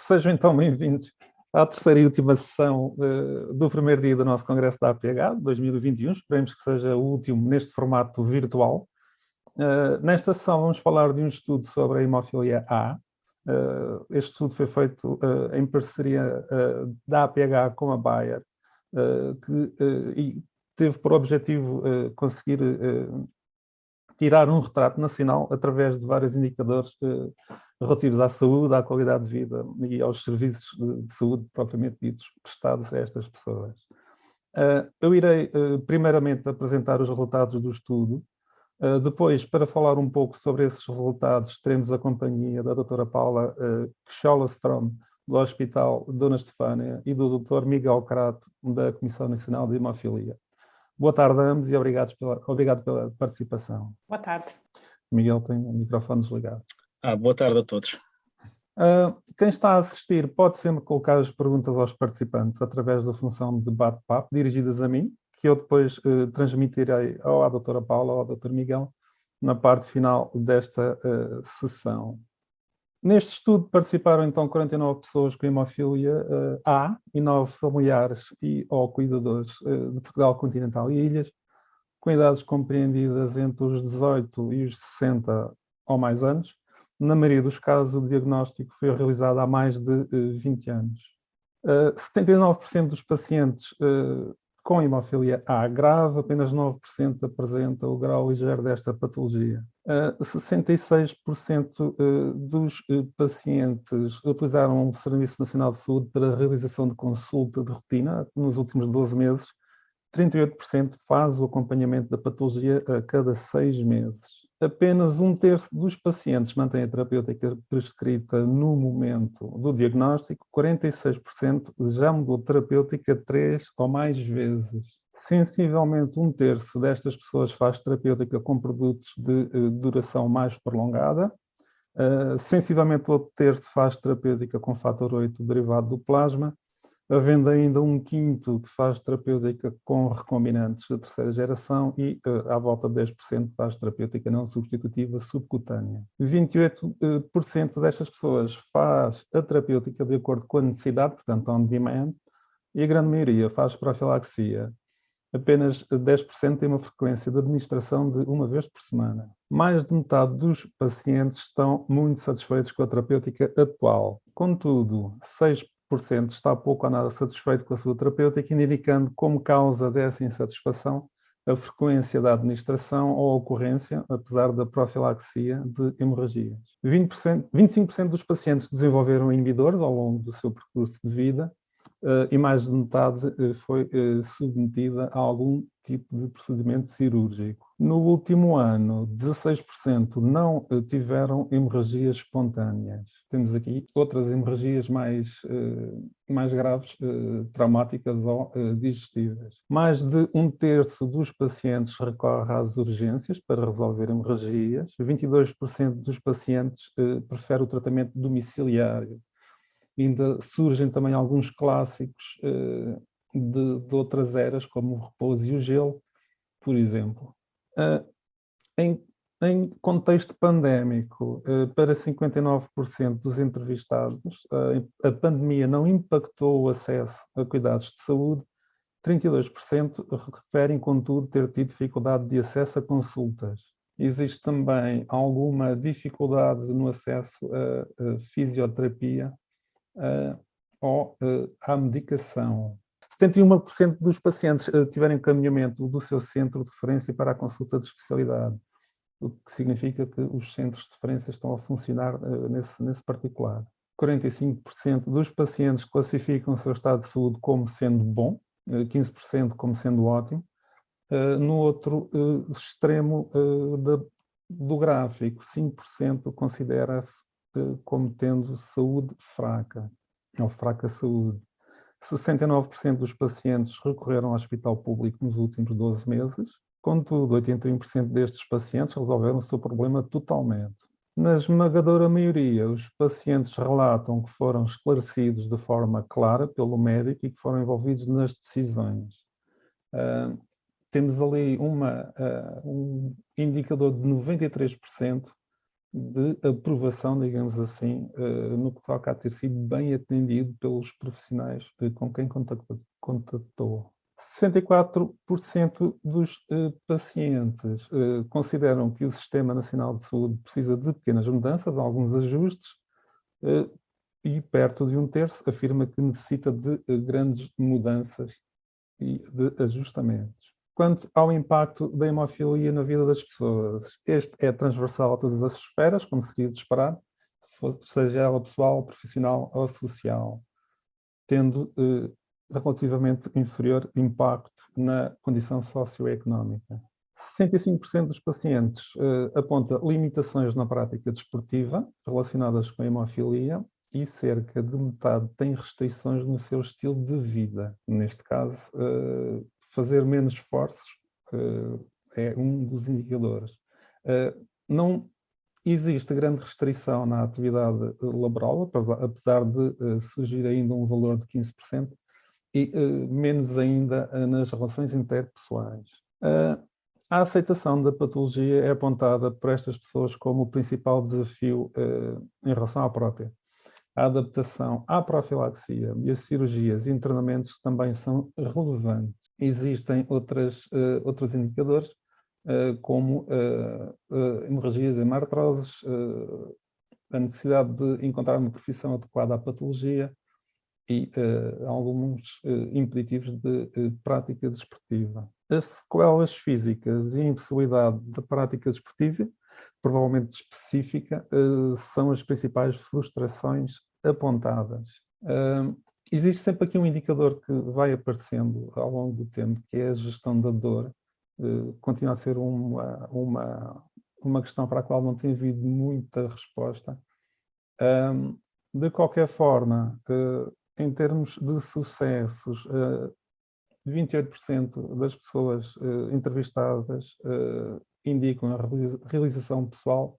Sejam então bem-vindos à terceira e última sessão do primeiro dia do nosso Congresso da APH, 2021. Esperemos que seja o último neste formato virtual. Nesta sessão vamos falar de um estudo sobre a hemofilia A. Este estudo foi feito em parceria da APH com a Bayer, e teve por objetivo conseguir tirar um retrato nacional através de vários indicadores relativos à saúde, à qualidade de vida e aos serviços de saúde propriamente ditos prestados a estas pessoas. Eu irei primeiramente apresentar os resultados do estudo. Depois, para falar um pouco sobre esses resultados, teremos a companhia da doutora Paula Kjolastrom, do Hospital Dona Estefânia, e do Dr. Miguel Crato, da Comissão Nacional de Hemofilia. Boa tarde a ambos e obrigado pela participação. Boa tarde. Miguel tem o microfone desligado. Boa tarde a todos. Quem está a assistir pode sempre colocar as perguntas aos participantes através da função de bate-papo dirigidas a mim, que eu depois transmitirei ou à doutora Paula ou ao Dr. Miguel na parte final desta sessão. Neste estudo participaram então 49 pessoas com hemofilia A e 9 familiares ou cuidadores de Portugal continental e ilhas, com idades compreendidas entre os 18 e os 60 ou mais anos. Na maioria dos casos, o diagnóstico foi realizado há mais de 20 anos. 79% dos pacientes com hemofilia A grave, apenas 9% apresenta o grau ligeiro desta patologia. 66% dos pacientes utilizaram o Serviço Nacional de Saúde para a realização de consulta de rotina nos últimos 12 meses. 38% faz o acompanhamento da patologia a cada 6 meses. Apenas um terço dos pacientes mantém a terapêutica prescrita no momento do diagnóstico, 46% já mudou de terapêutica 3 ou mais vezes. Sensivelmente um terço destas pessoas faz terapêutica com produtos de duração mais prolongada. Sensivelmente outro terço faz terapêutica com fator 8 derivado do plasma, havendo ainda um quinto que faz terapêutica com recombinantes da terceira geração e à volta de 10% faz terapêutica não substitutiva subcutânea. 28% destas pessoas faz a terapêutica de acordo com a necessidade, portanto on demand, e a grande maioria faz profilaxia. Apenas 10% tem uma frequência de administração de uma vez por semana. Mais de metade dos pacientes estão muito satisfeitos com a terapêutica atual. Contudo, 6% está pouco ou nada satisfeito com a sua terapêutica, indicando como causa dessa insatisfação a frequência da administração ou a ocorrência, apesar da profilaxia, de hemorragias. 25% dos pacientes desenvolveram inibidores ao longo do seu percurso de vida e mais de metade foi submetida a algum tipo de procedimento cirúrgico. No último ano, 16% não tiveram hemorragias espontâneas. Temos aqui outras hemorragias mais graves, traumáticas ou digestivas. Mais de um terço dos pacientes recorre às urgências para resolver hemorragias. 22% dos pacientes prefere o tratamento domiciliário. Ainda surgem também alguns clássicos de outras eras, como o repouso e o gelo, por exemplo. Em contexto pandémico, para 59% dos entrevistados, a pandemia não impactou o acesso a cuidados de saúde. 32% referem, contudo, ter tido dificuldade de acesso a consultas. Existe também alguma dificuldade no acesso a fisioterapia ou à medicação. 71% dos pacientes tiveram encaminhamento do seu centro de referência para a consulta de especialidade, o que significa que os centros de referência estão a funcionar nesse particular. 45% dos pacientes classificam o seu estado de saúde como sendo bom, 15% como sendo ótimo. No outro extremo do gráfico, 5% considera-se como tendo saúde fraca, ou fraca saúde. 69% dos pacientes recorreram ao hospital público nos últimos 12 meses, contudo, 81% destes pacientes resolveram o seu problema totalmente. Na esmagadora maioria, os pacientes relatam que foram esclarecidos de forma clara pelo médico e que foram envolvidos nas decisões. Temos ali um indicador de 93% de aprovação, digamos assim, no que toca a ter sido bem atendido pelos profissionais com quem contactou. 64% dos pacientes consideram que o Sistema Nacional de Saúde precisa de pequenas mudanças, alguns ajustes, e perto de um terço afirma que necessita de grandes mudanças e de ajustamentos. Quanto ao impacto da hemofilia na vida das pessoas, este é transversal a todas as esferas, como seria de esperar, seja ela pessoal, profissional ou social, tendo relativamente inferior impacto na condição socioeconómica. 65% dos pacientes aponta limitações na prática desportiva relacionadas com a hemofilia e cerca de metade tem restrições no seu estilo de vida. Neste caso, fazer menos esforços é um dos indicadores. Não existe grande restrição na atividade laboral, apesar de surgir ainda um valor de 15%, e menos ainda nas relações interpessoais. A aceitação da patologia é apontada por estas pessoas como o principal desafio em relação à própria. A adaptação à profilaxia e as cirurgias e internamentos também são relevantes. Existem outros indicadores, como hemorragias hematroses, a necessidade de encontrar uma profissão adequada à patologia e alguns impeditivos de prática desportiva. As sequelas físicas e a impossibilidade da prática desportiva, provavelmente específica, são as principais frustrações apontadas. Existe sempre aqui um indicador que vai aparecendo ao longo do tempo, que é a gestão da dor. Continua a ser uma questão para a qual não tem havido muita resposta. De qualquer forma, em termos de sucessos, 28% das pessoas entrevistadas indicam a realização pessoal,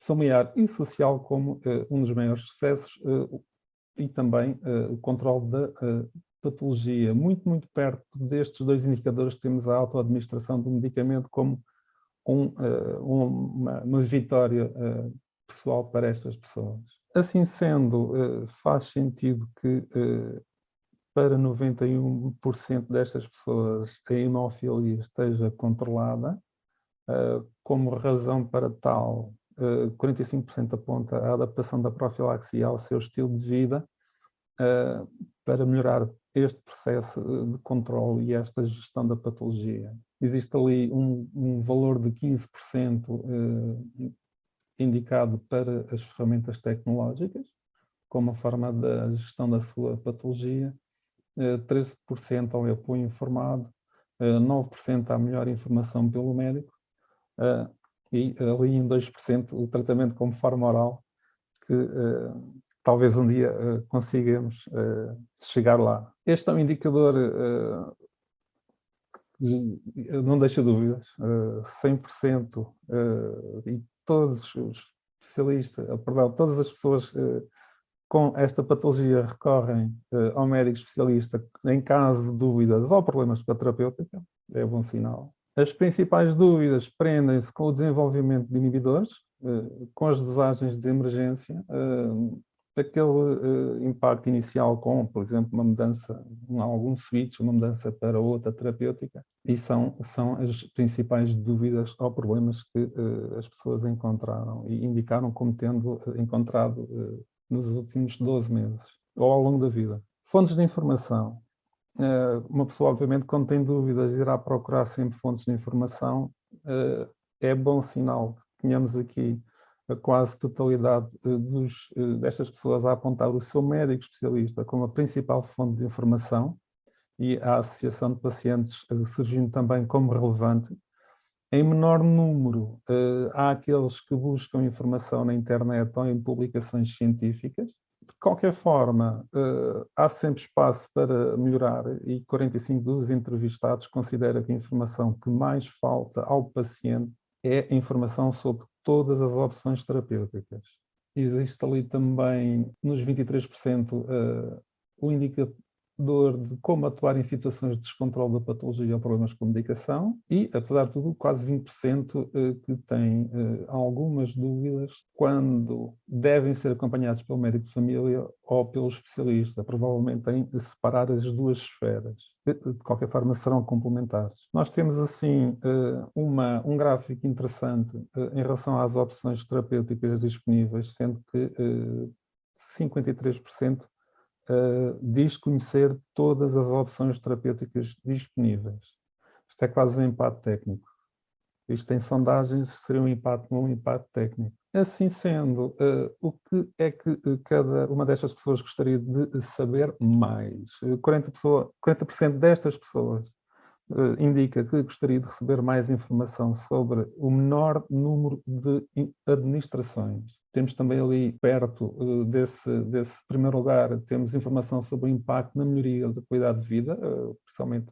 familiar e social como um dos maiores sucessos e também o controle da patologia. Muito perto destes dois indicadores temos a autoadministração do medicamento como uma vitória pessoal para estas pessoas. Assim sendo, faz sentido que para 91% destas pessoas a hemofilia esteja controlada. Como razão para tal, 45% aponta a adaptação da profilaxia ao seu estilo de vida para melhorar este processo de controle e esta gestão da patologia. Existe ali um valor de 15% indicado para as ferramentas tecnológicas, como a forma da gestão da sua patologia, 13% ao apoio informado, 9% à melhor informação pelo médico e ali em 2% o tratamento como forma oral, que talvez um dia consigamos chegar lá. Este é um indicador, não deixa dúvidas, 100% e todos os especialistas, perdão, todas as pessoas com esta patologia recorrem ao médico especialista em caso de dúvidas ou problemas com a terapêutica, é bom sinal. As principais dúvidas prendem-se com o desenvolvimento de inibidores, com as dosagens de emergência, aquele impacto inicial com, por exemplo, uma mudança, algum switch, uma mudança para outra terapêutica, e são as principais dúvidas ou problemas que as pessoas encontraram e indicaram como tendo encontrado nos últimos 12 meses, ou ao longo da vida. Fontes de informação. Uma pessoa, obviamente, quando tem dúvidas, irá procurar sempre fontes de informação. É bom sinal que tenhamos aqui a quase totalidade destas pessoas a apontar o seu médico especialista como a principal fonte de informação e a associação de pacientes surgindo também como relevante. Em menor número, há aqueles que buscam informação na internet ou em publicações científicas. De qualquer forma, há sempre espaço para melhorar e 45% dos entrevistados considera que a informação que mais falta ao paciente é a informação sobre todas as opções terapêuticas. Existe ali também, nos 23%, de como atuar em situações de descontrole da patologia ou problemas com medicação e, apesar de tudo, quase 20% que têm algumas dúvidas quando devem ser acompanhados pelo médico de família ou pelo especialista. Provavelmente têm de separar as duas esferas. De qualquer forma, serão complementares. Nós temos, assim, um gráfico interessante em relação às opções terapêuticas disponíveis, sendo que 53% diz conhecer todas as opções terapêuticas disponíveis. Isto é quase um empate técnico. Isto em sondagens seria um empate técnico. Assim sendo, o que é que cada uma destas pessoas gostaria de saber mais? 40% destas pessoas indica que gostaria de receber mais informação sobre o menor número de administrações. Temos também ali perto desse primeiro lugar, temos informação sobre o impacto na melhoria da qualidade de vida, principalmente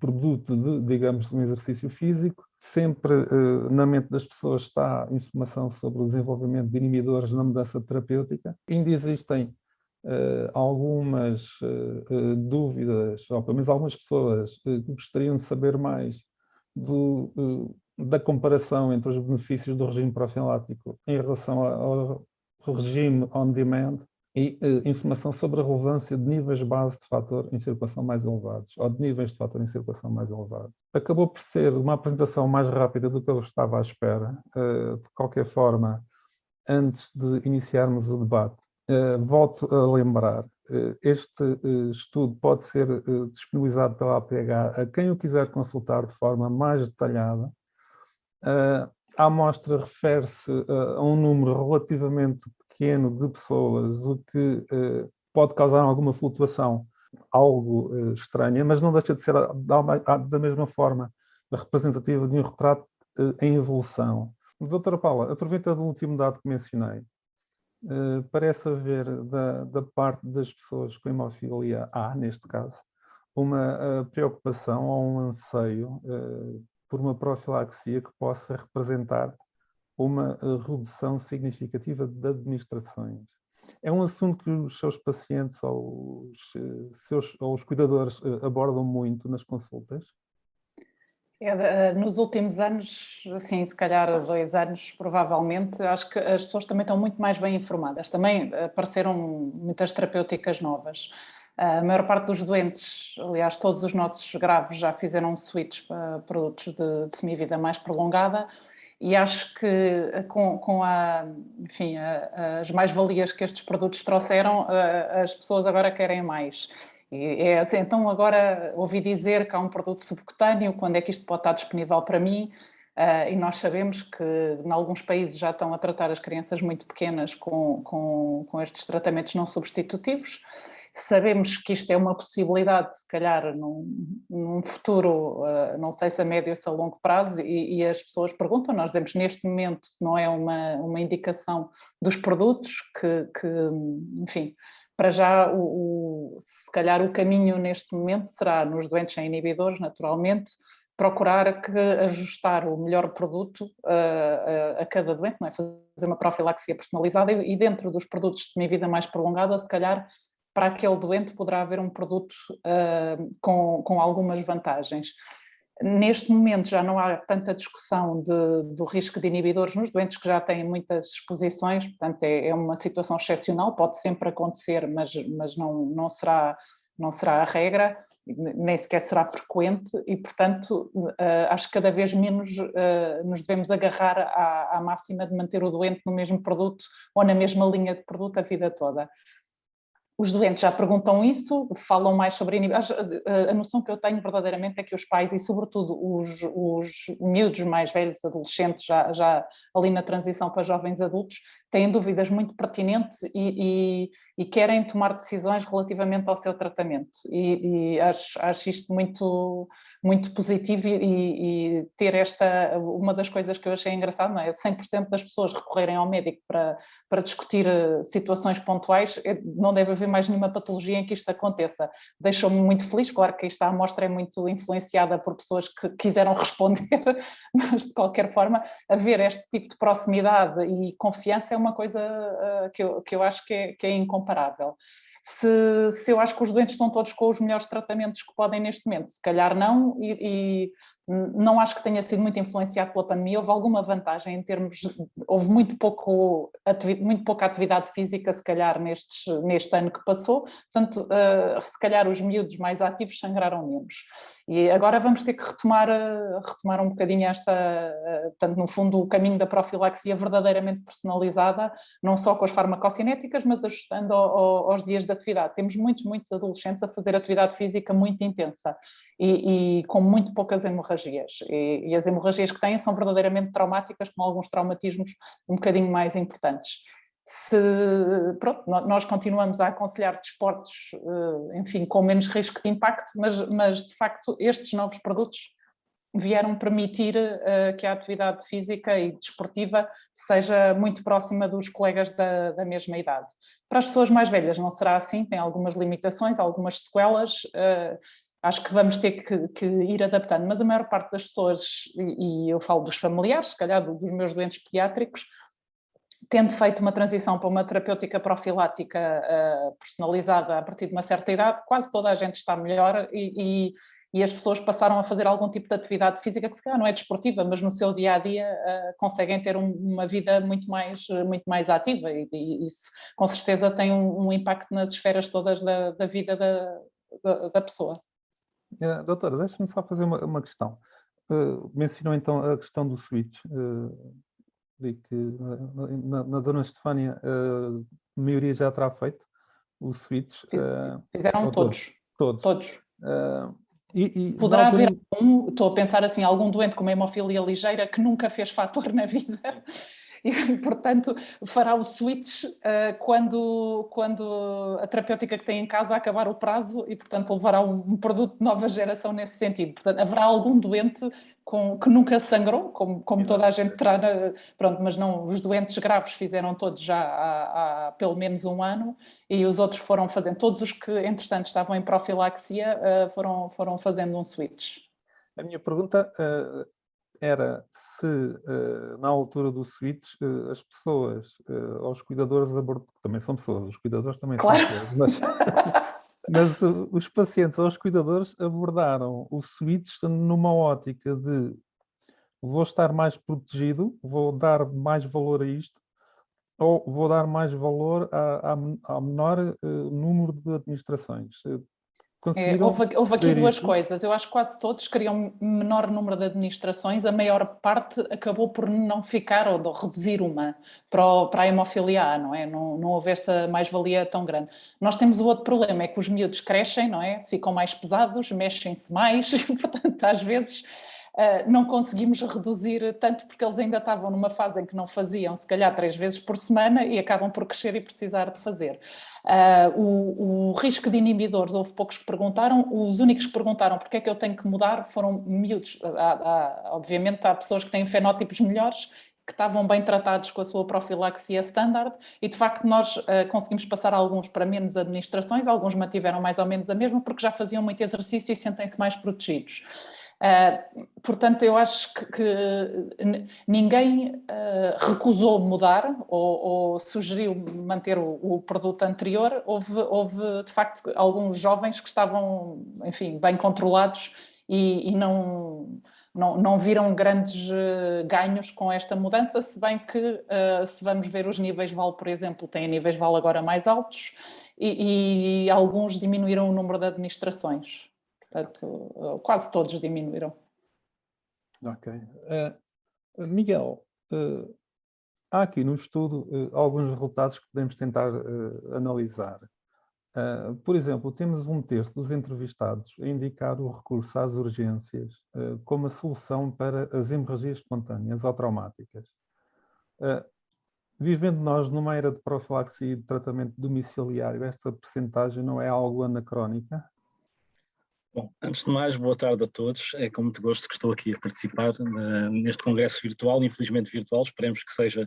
produto de, digamos, um exercício físico. Sempre na mente das pessoas está informação sobre o desenvolvimento de inibidores na mudança terapêutica. Ainda existem algumas dúvidas, ou pelo menos algumas pessoas que gostariam de saber mais da comparação entre os benefícios do regime profilático em relação ao regime on-demand e informação sobre a relevância de níveis base de fator em circulação mais elevados, ou de níveis de fator em circulação mais elevados. Acabou por ser uma apresentação mais rápida do que eu estava à espera. De qualquer forma, antes de iniciarmos o debate, volto a lembrar, este estudo pode ser disponibilizado pela APH a quem o quiser consultar de forma mais detalhada. A amostra refere-se a um número relativamente pequeno de pessoas, o que pode causar alguma flutuação, algo estranha, mas não deixa de ser da mesma forma representativa de um retrato em evolução. Doutora Paula, aproveitando o último dado que mencionei, parece haver da parte das pessoas com hemofilia A, neste caso, uma preocupação ou um anseio por uma profilaxia que possa representar uma redução significativa de administrações. É um assunto que os seus pacientes ou os cuidadores abordam muito nas consultas? Nos últimos anos, assim, se calhar 2 anos, provavelmente, acho que as pessoas também estão muito mais bem informadas. Também apareceram muitas terapêuticas novas. A maior parte dos doentes, aliás, todos os nossos graves já fizeram um switch para produtos de semivida mais prolongada e acho que enfim, as mais-valias que estes produtos trouxeram, as pessoas agora querem mais. É assim, então agora ouvi dizer que há um produto subcutâneo, quando é que isto pode estar disponível para mim? E nós sabemos que em alguns países já estão a tratar as crianças muito pequenas com estes tratamentos não substitutivos. Sabemos que isto é uma possibilidade, se calhar, num futuro, não sei se a médio ou se a longo prazo, e as pessoas perguntam, nós dizemos neste momento não é uma indicação dos produtos enfim, para já, se calhar o caminho neste momento será, nos doentes sem inibidores, naturalmente, procurar ajustar o melhor produto a cada doente, não é? Fazer uma profilaxia personalizada e dentro dos produtos de semivida mais prolongada, se calhar, para aquele doente poderá haver um produto com algumas vantagens. Neste momento já não há tanta discussão do risco de inibidores nos doentes que já têm muitas exposições, portanto é uma situação excepcional, pode sempre acontecer, mas não será a regra, nem sequer será frequente e, portanto, acho que cada vez menos nos devemos agarrar à máxima de manter o doente no mesmo produto ou na mesma linha de produto a vida toda. Os doentes já perguntam isso, falam mais sobre inibidores. A noção que eu tenho verdadeiramente é que os pais e sobretudo os miúdos mais velhos, adolescentes, já ali na transição para jovens adultos, têm dúvidas muito pertinentes e querem tomar decisões relativamente ao seu tratamento. E acho isto muito, muito positivo e ter uma das coisas que eu achei engraçado, não é? 100% das pessoas recorrerem ao médico para discutir situações pontuais, não deve haver mais nenhuma patologia em que isto aconteça. Deixou-me muito feliz, claro que esta amostra é muito influenciada por pessoas que quiseram responder, mas de qualquer forma, haver este tipo de proximidade e confiança é uma coisa que eu acho que é incomparável. se eu acho que os doentes estão todos com os melhores tratamentos que podem neste momento. Se calhar não, e não acho que tenha sido muito influenciado pela pandemia. Houve alguma vantagem em termos, houve muito pouca atividade física, se calhar neste ano que passou, portanto, se calhar os miúdos mais ativos sangraram menos. E agora vamos ter que retomar um bocadinho portanto, no fundo, o caminho da profilaxia verdadeiramente personalizada, não só com as farmacocinéticas, mas ajustando aos dias de atividade. Temos muitos adolescentes a fazer atividade física muito intensa e com muito poucas hemorragias. E as hemorragias que têm são verdadeiramente traumáticas, com alguns traumatismos um bocadinho mais importantes. Nós continuamos a aconselhar desportos, enfim, com menos risco de impacto, mas de facto estes novos produtos vieram permitir que a atividade física e desportiva seja muito próxima dos colegas da mesma idade. Para as pessoas mais velhas não será assim, tem algumas limitações, algumas sequelas, acho que vamos ter que ir adaptando, mas a maior parte das pessoas, e eu falo dos familiares, se calhar dos meus doentes pediátricos, tendo feito uma transição para uma terapêutica profilática personalizada a partir de uma certa idade, quase toda a gente está melhor e as pessoas passaram a fazer algum tipo de atividade física que se calhar não é desportiva, mas no seu dia-a-dia conseguem ter uma vida muito mais ativa e isso com certeza tem um impacto nas esferas todas da vida da pessoa. Doutora, deixe-me só fazer uma questão. Mencionou então a questão do switch. De que na Dona Estefânia a maioria já terá feito o switch. Fizeram todos. Todos. Poderá haver estou a pensar assim, algum doente com uma hemofilia ligeira que nunca fez fator na vida e, portanto, fará o switch quando a terapêutica que tem em casa acabar o prazo e, portanto, levará um produto de nova geração nesse sentido. Portanto, haverá algum doente que nunca sangrou, como toda a gente terá, pronto, mas não, os doentes graves fizeram todos já há pelo menos um ano e os outros foram fazendo, todos os que, entretanto, estavam em profilaxia foram fazendo um switch. A minha pergunta era se, na altura do switch, as pessoas, aos cuidadores também são pessoas, os cuidadores também claro. são pessoas, mas os pacientes aos cuidadores abordaram o switch numa ótica de vou estar mais protegido, vou dar mais valor a isto, ou vou dar mais valor ao menor número de administrações. Houve aqui duas coisas. Eu acho que quase todos queriam um menor número de administrações, a maior parte acabou por não ficar ou de reduzir uma para a hemofilia A, não é? Não houve essa mais-valia tão grande. Nós temos o outro problema, é que os miúdos crescem, não é? Ficam mais pesados, mexem-se mais, e, portanto, às vezes não conseguimos reduzir tanto porque eles ainda estavam numa fase em que não faziam, se calhar 3 vezes por semana e acabam por crescer e precisar de fazer. O risco de inibidores, houve poucos que perguntaram, os únicos que perguntaram porque é que eu tenho que mudar foram miúdos. Obviamente há pessoas que têm fenótipos melhores, que estavam bem tratados com a sua profilaxia standard e de facto nós conseguimos passar alguns para menos administrações, alguns mantiveram mais ou menos a mesma porque já faziam muito exercício e sentem-se mais protegidos. Portanto, eu acho que ninguém recusou mudar ou sugeriu manter o produto anterior. Houve, de facto, alguns jovens que estavam, enfim, bem controlados e não viram grandes ganhos com esta mudança, se bem que, se vamos ver os níveis VAL, por exemplo, têm níveis VAL agora mais altos e alguns diminuíram o número de administrações. Portanto, quase todos diminuíram. Ok. Miguel, há aqui no estudo alguns resultados que podemos tentar analisar. Por exemplo, temos 1/3 dos entrevistados a indicar o recurso às urgências como a solução para as hemorragias espontâneas ou traumáticas. Vivendo nós numa era de profilaxia e de tratamento domiciliário, esta percentagem não é algo anacrónica? Bom, antes de mais, boa tarde a todos. É com muito gosto que estou aqui a participar neste congresso virtual, infelizmente virtual. Esperemos que seja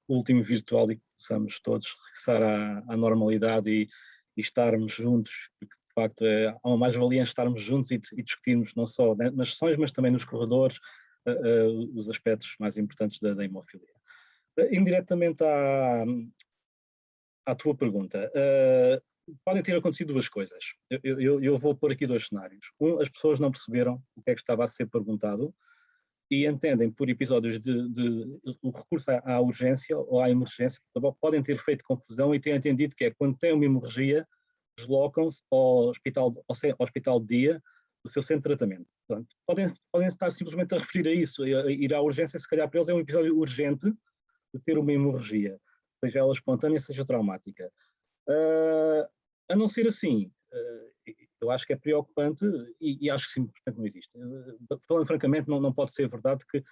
o último virtual e que possamos todos regressar à normalidade e estarmos juntos, porque de facto há uma mais-valia em estarmos juntos e discutirmos não só nas sessões, mas também nos corredores, os aspectos mais importantes da hemofilia. Indiretamente à tua pergunta, podem ter acontecido duas coisas. Eu vou pôr aqui dois cenários. As pessoas não perceberam o que é que estava a ser perguntado e entendem por episódios o recurso à urgência ou à emergência, podem ter feito confusão e têm entendido que é quando tem uma hemorragia, deslocam-se ao hospital de dia do seu centro de tratamento. Portanto, podem estar simplesmente a referir a isso, a ir à urgência, se calhar para eles é um episódio urgente de ter uma hemorragia, seja ela espontânea, seja traumática. A não ser assim, eu acho que é preocupante e acho que simplesmente não existe. Falando francamente, não pode ser verdade que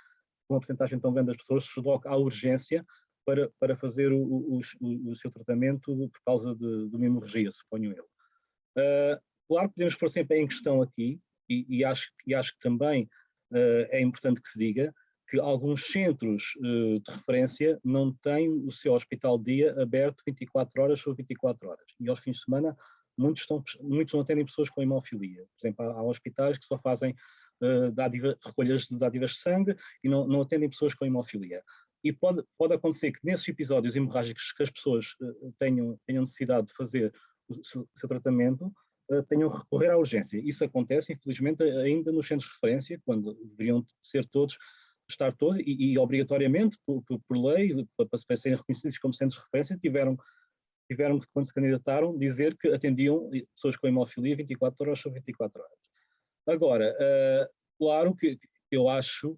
uma porcentagem tão grande das pessoas se desloque à urgência para fazer o seu tratamento por causa de uma hemorragia, suponho eu. Claro que podemos pôr sempre em questão aqui, e acho que também é importante que se diga, que alguns centros de referência não têm o seu hospital de dia aberto 24 horas sobre 24 horas. E aos fins de semana, muitos não atendem pessoas com hemofilia. Por exemplo, há hospitais que só fazem recolhas de dádivas de sangue e não atendem pessoas com hemofilia. E pode acontecer que nesses episódios hemorrágicos que as pessoas tenham necessidade de fazer o seu tratamento, tenham que recorrer à urgência. Isso acontece, infelizmente, ainda nos centros de referência, quando deveriam estar todos, e obrigatoriamente, por lei, para serem reconhecidos como centros de referência, tiveram que, quando se candidataram, dizer que atendiam pessoas com hemofilia 24 horas sobre 24 horas. Agora, claro que eu acho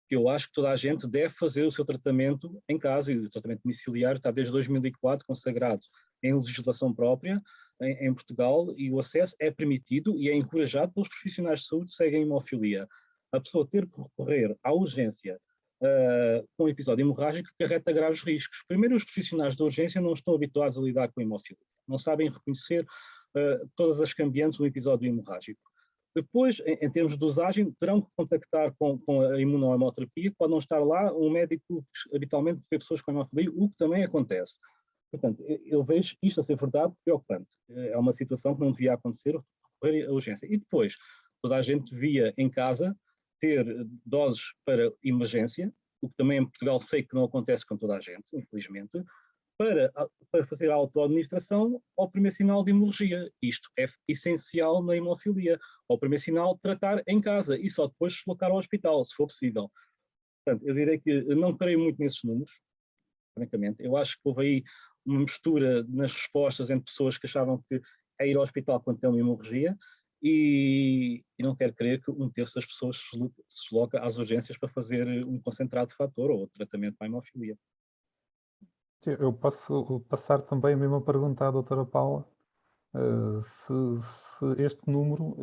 que toda a gente deve fazer o seu tratamento em casa, e o tratamento domiciliário está desde 2004 consagrado em legislação própria em Portugal, e o acesso é permitido e é encorajado pelos profissionais de saúde que seguem hemofilia. A pessoa ter que recorrer à urgência com um episódio hemorrágico carrega graves riscos. Primeiro, os profissionais de urgência não estão habituados a lidar com a hemofilia, não sabem reconhecer todas as cambiantes do episódio hemorrágico. Depois, em termos de dosagem, terão que contactar com a imunohemoterapia, que pode não estar lá um médico que habitualmente vê pessoas com hemofilia, o que também acontece. Portanto, eu vejo isto a ser verdade preocupante. É uma situação que não devia acontecer, recorrer à urgência. E depois, toda a gente devia em casa ter doses para emergência, o que também em Portugal sei que não acontece com toda a gente, infelizmente, para fazer a autoadministração ao primeiro sinal de hemorragia. Isto é essencial na hemofilia. Ao primeiro sinal, tratar em casa e só depois deslocar ao hospital, se for possível. Portanto, eu direi que eu não creio muito nesses números, francamente. Eu acho que houve aí uma mistura nas respostas entre pessoas que achavam que é ir ao hospital quando tem uma hemorragia e não quero crer que um terço das pessoas se desloca às urgências para fazer um concentrado de fator ou tratamento para a hemofilia. Eu posso passar também a mesma pergunta à doutora Paula, se este número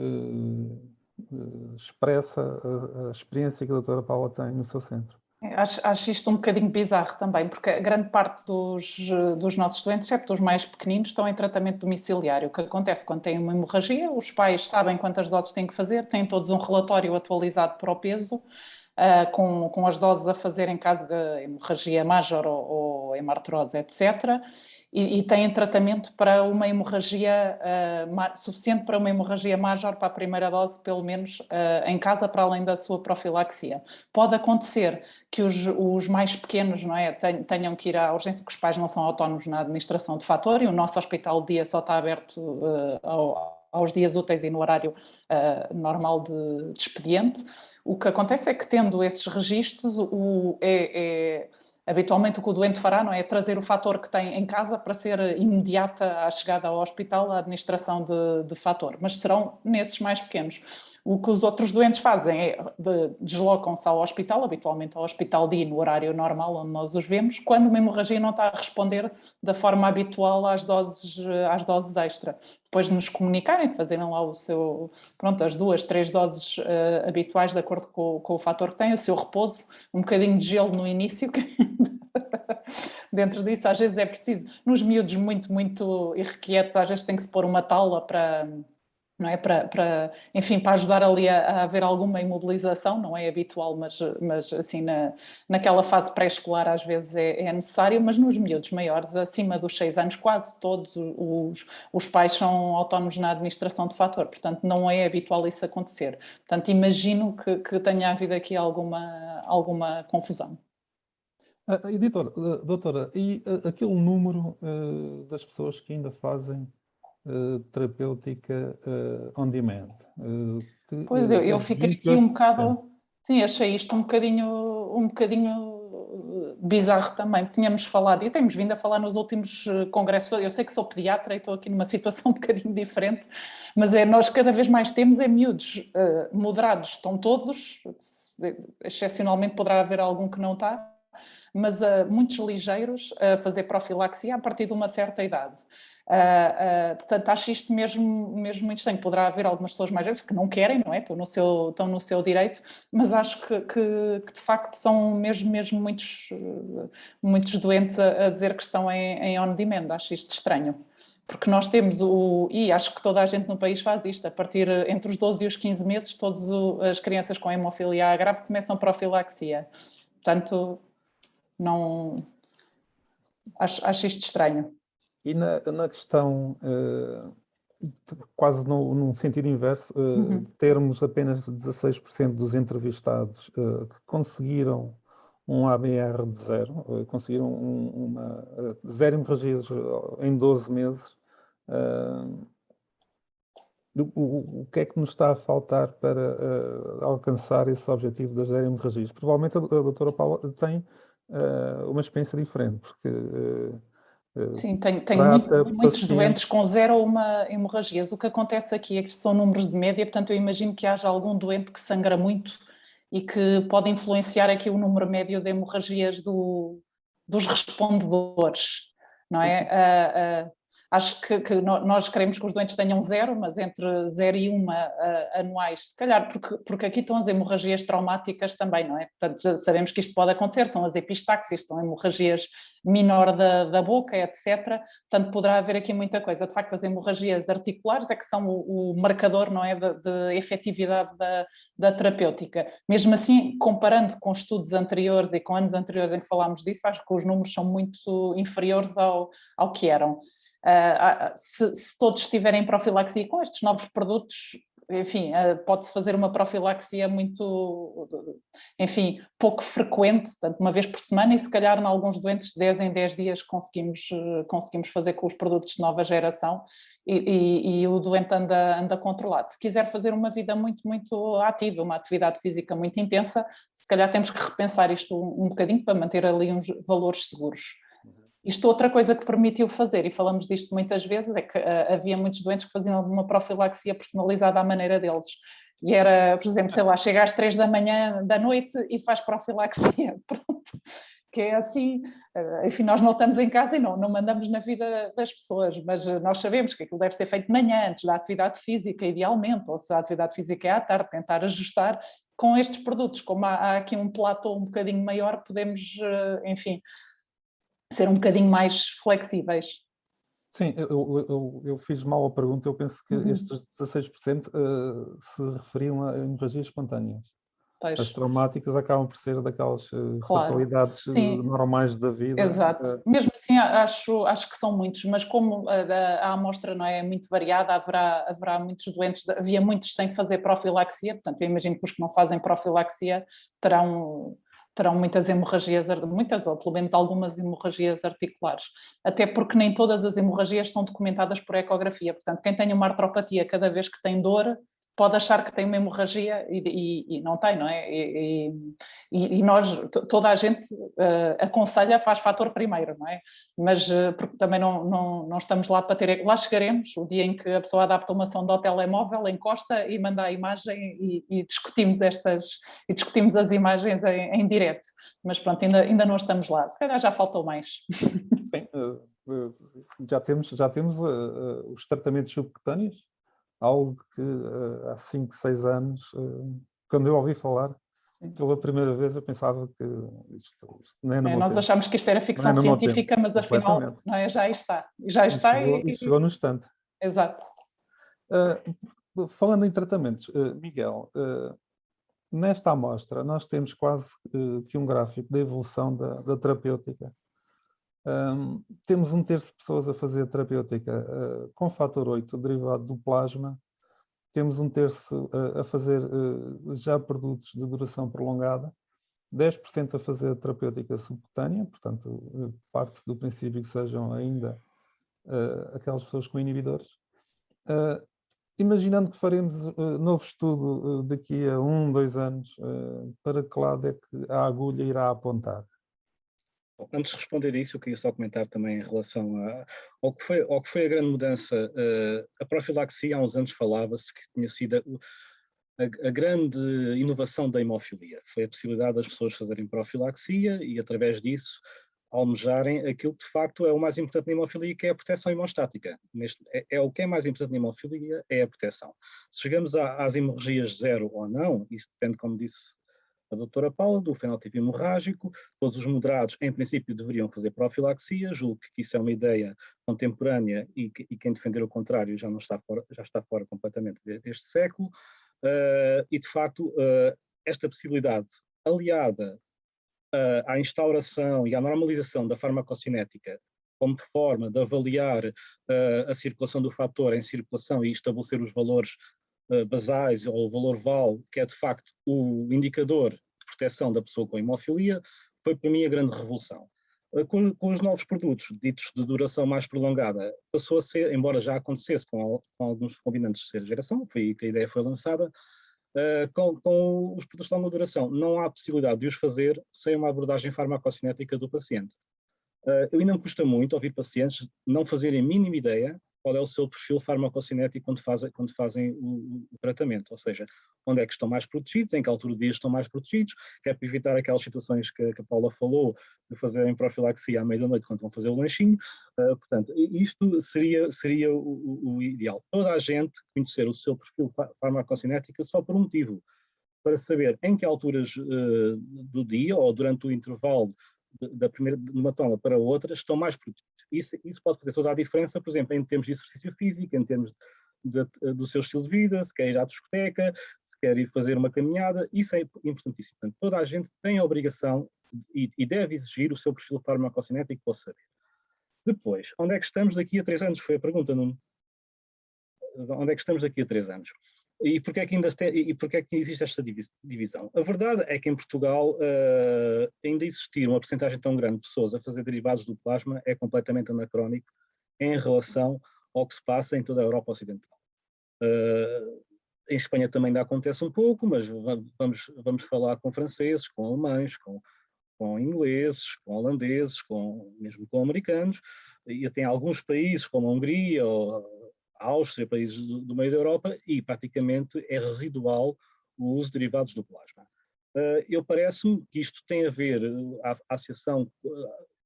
expressa a experiência que a doutora Paula tem no seu centro. Acho isto um bocadinho bizarro também, porque a grande parte dos nossos doentes, exceto os mais pequeninos, estão em tratamento domiciliário. O que acontece quando têm uma hemorragia, os pais sabem quantas doses têm que fazer, têm todos um relatório atualizado para o peso, com as doses a fazer em caso de hemorragia major ou hemartrose, etc. E têm tratamento para uma hemorragia suficiente para uma hemorragia major para a primeira dose, pelo menos em casa, para além da sua profilaxia. Pode acontecer que os mais pequenos, não é, tenham que ir à urgência, porque os pais não são autónomos na administração de fator, e o nosso hospital de dia só está aberto aos dias úteis e no horário normal de expediente. O que acontece é que, tendo esses registros, habitualmente o que o doente fará, não é, trazer o fator que tem em casa para ser imediata à chegada ao hospital a administração de fator, mas serão nesses mais pequenos. O que os outros doentes fazem é deslocam-se ao hospital, habitualmente ao hospital dia no horário normal onde nós os vemos, quando uma hemorragia não está a responder da forma habitual às doses extra. Depois de nos comunicarem, de fazerem lá as 2, 3 doses habituais de acordo com o fator que têm, o seu repouso, um bocadinho de gelo no início, dentro disso às vezes é preciso, nos miúdos muito, muito irrequietos, às vezes tem que se pôr uma taula para, não é? Enfim, para ajudar ali a haver alguma imobilização, não é habitual, mas assim, naquela fase pré-escolar às vezes é necessário, mas nos miúdos maiores, acima dos 6 anos, quase todos os pais são autónomos na administração de fator, portanto não é habitual isso acontecer. Portanto, imagino que tenha havido aqui alguma confusão. Doutora, e aquele número das pessoas que ainda fazem terapêutica on demand. Pois eu fiquei aqui um bocado, sim, achei isto um bocadinho bizarro também. Tínhamos falado, e temos vindo a falar nos últimos congressos, eu sei que sou pediatra e estou aqui numa situação um bocadinho diferente, mas nós cada vez mais temos miúdos moderados, estão todos, excepcionalmente poderá haver algum que não está, mas muitos ligeiros a fazer profilaxia a partir de uma certa idade. Portanto, acho isto mesmo muito estranho. Poderá haver algumas pessoas mais velhas que não querem, não é? Estão no seu direito, mas acho que de facto são mesmo muitos doentes a dizer que estão em on-demand. Acho isto estranho. Porque nós temos e acho que toda a gente no país faz isto, a partir entre os 12 e os 15 meses, todas as crianças com hemofilia grave começam profilaxia. Portanto, não acho isto estranho. E na questão, quase num sentido inverso, termos apenas 16% dos entrevistados que conseguiram um ABR de zero, conseguiram zero hemorragias em 12 meses, o que é que nos está a faltar para alcançar esse objetivo das zero hemorragias? Provavelmente a doutora Paula tem uma experiência diferente, porque... Sim, tenho muitos doentes com 0 ou 1 hemorragias. O que acontece aqui é que são números de média, portanto eu imagino que haja algum doente que sangra muito e que pode influenciar aqui o número médio de hemorragias dos respondedores, não é? Acho que nós queremos que os doentes tenham 0, mas entre 0 e 1 anuais, se calhar, porque aqui estão as hemorragias traumáticas também, não é? Portanto, já sabemos que isto pode acontecer, estão as epistaxis, estão hemorragias menor da boca, etc. Portanto, poderá haver aqui muita coisa. De facto, as hemorragias articulares é que são o marcador, não é, de efetividade da terapêutica. Mesmo assim, comparando com estudos anteriores e com anos anteriores em que falámos disso, acho que os números são muito inferiores ao que eram. Se todos estiverem em profilaxia com estes novos produtos, enfim, pode-se fazer uma profilaxia muito, enfim, pouco frequente, portanto, uma vez por semana, e se calhar em alguns doentes 10 em 10 dias conseguimos fazer com os produtos de nova geração e o doente anda controlado. Se quiser fazer uma vida muito ativa, uma atividade física muito intensa, se calhar temos que repensar isto um bocadinho para manter ali uns valores seguros. Isto outra coisa que permitiu fazer, e falamos disto muitas vezes, é que havia muitos doentes que faziam uma profilaxia personalizada à maneira deles. E era, por exemplo, sei lá, chega às 3 da manhã da noite e faz profilaxia. Pronto. Que é assim, enfim, nós não estamos em casa e não mandamos na vida das pessoas, mas nós sabemos que aquilo deve ser feito de manhã, antes da atividade física, idealmente, ou se a atividade física é à tarde, tentar ajustar com estes produtos. Como há aqui um platô um bocadinho maior, podemos, enfim, ser um bocadinho mais flexíveis. Sim, eu fiz mal a pergunta, eu penso que estes 16% se referiam a hemorragias espontâneas. Pois. As traumáticas acabam por ser daquelas fatalidades normais da vida. Exato. Mesmo assim, acho que são muitos, mas como a amostra não é muito variada, haverá muitos doentes, havia muitos sem fazer profilaxia, portanto eu imagino que os que não fazem profilaxia terão muitas hemorragias, muitas ou pelo menos algumas hemorragias articulares, até porque nem todas as hemorragias são documentadas por ecografia, portanto quem tem uma artropatia cada vez que tem dor pode achar que tem uma hemorragia e não tem, não é? E nós, toda a gente aconselha, faz fator primeiro, não é? Mas porque também não estamos lá para ter... Lá chegaremos, o dia em que a pessoa adapta uma sonda ao telemóvel, encosta e manda a imagem e discutimos as imagens em direto. Mas pronto, ainda não estamos lá. Se calhar já faltou mais. Sim, já temos os tratamentos subcutâneos, algo que há 5, 6 anos, quando eu ouvi falar, pela primeira vez eu pensava que isto não é no meu Nós tempo. Achámos que isto era ficção científica, mas afinal não é, já está. E chegou no instante. Exato. Falando em tratamentos, Miguel, nesta amostra nós temos quase que um gráfico da evolução da terapêutica. Temos 1/3 de pessoas a fazer terapêutica com fator 8 derivado do plasma, temos 1/3 a fazer já produtos de duração prolongada, 10% a fazer terapêutica subcutânea, portanto parte do princípio que sejam ainda aquelas pessoas com inibidores, Imaginando que faremos novo estudo daqui a 1, 2 anos, para que lado é que a agulha irá apontar? Bom, antes de responder a isso, eu queria só comentar também em relação ao que foi a grande mudança. A profilaxia, há uns anos falava-se que tinha sido a grande inovação da hemofilia. Foi a possibilidade das pessoas fazerem profilaxia e, através disso, almejarem aquilo que de facto é o mais importante na hemofilia, que é a proteção hemostática. É o que é mais importante na hemofilia, é a proteção. Se chegamos às hemorragias zero ou não, isso depende, como disse a doutora Paula, do fenótipo hemorrágico. Todos os moderados, em princípio, deveriam fazer profilaxia. Julgo que isso é uma ideia contemporânea e quem defender o contrário já está fora completamente deste século. E, de facto, esta possibilidade, aliada à instauração e à normalização da farmacocinética como forma de avaliar a circulação do fator em circulação e estabelecer os valores basais ou o valor VAL, que é de facto o indicador de proteção da pessoa com hemofilia, foi para mim a grande revolução. Com os novos produtos ditos de duração mais prolongada, passou a ser, embora já acontecesse com alguns combinantes de terceira geração, foi aí que a ideia foi lançada, com os produtos de longa duração, não há possibilidade de os fazer sem uma abordagem farmacocinética do paciente. Eu ainda me custa muito ouvir pacientes não fazerem a mínima ideia qual é o seu perfil farmacocinético quando fazem o tratamento, ou seja, onde é que estão mais protegidos, em que altura do dia estão mais protegidos, que é para evitar aquelas situações que a Paula falou, de fazerem profilaxia à meia-da-noite quando vão fazer o lanchinho. Portanto, isto seria o ideal. Toda a gente conhecer o seu perfil farmacocinético só por um motivo, para saber em que alturas do dia ou durante o intervalo de uma toma para outra estão mais protegidos. Isso pode fazer toda a diferença, por exemplo, em termos de exercício físico, em termos do seu estilo de vida, se quer ir à discoteca, se quer ir fazer uma caminhada, isso é importantíssimo. Portanto, toda a gente tem a obrigação e deve exigir o seu perfil farmacocinético para saber. Depois, onde é que estamos daqui a 3 anos? Foi a pergunta, Nuno. Onde é que estamos daqui a 3 anos? E porquê é que existe esta divisão? A verdade é que em Portugal ainda existir uma porcentagem tão grande de pessoas a fazer derivados do plasma é completamente anacrónico em relação ao que se passa em toda a Europa Ocidental. Em Espanha também ainda acontece um pouco, mas vamos falar com franceses, com alemães, com ingleses, com holandeses, mesmo com americanos, e até em alguns países como a Hungria ou a Áustria, países do meio da Europa, e praticamente é residual o uso de derivados do plasma. Eu parece-me que isto tem a ver, a associação,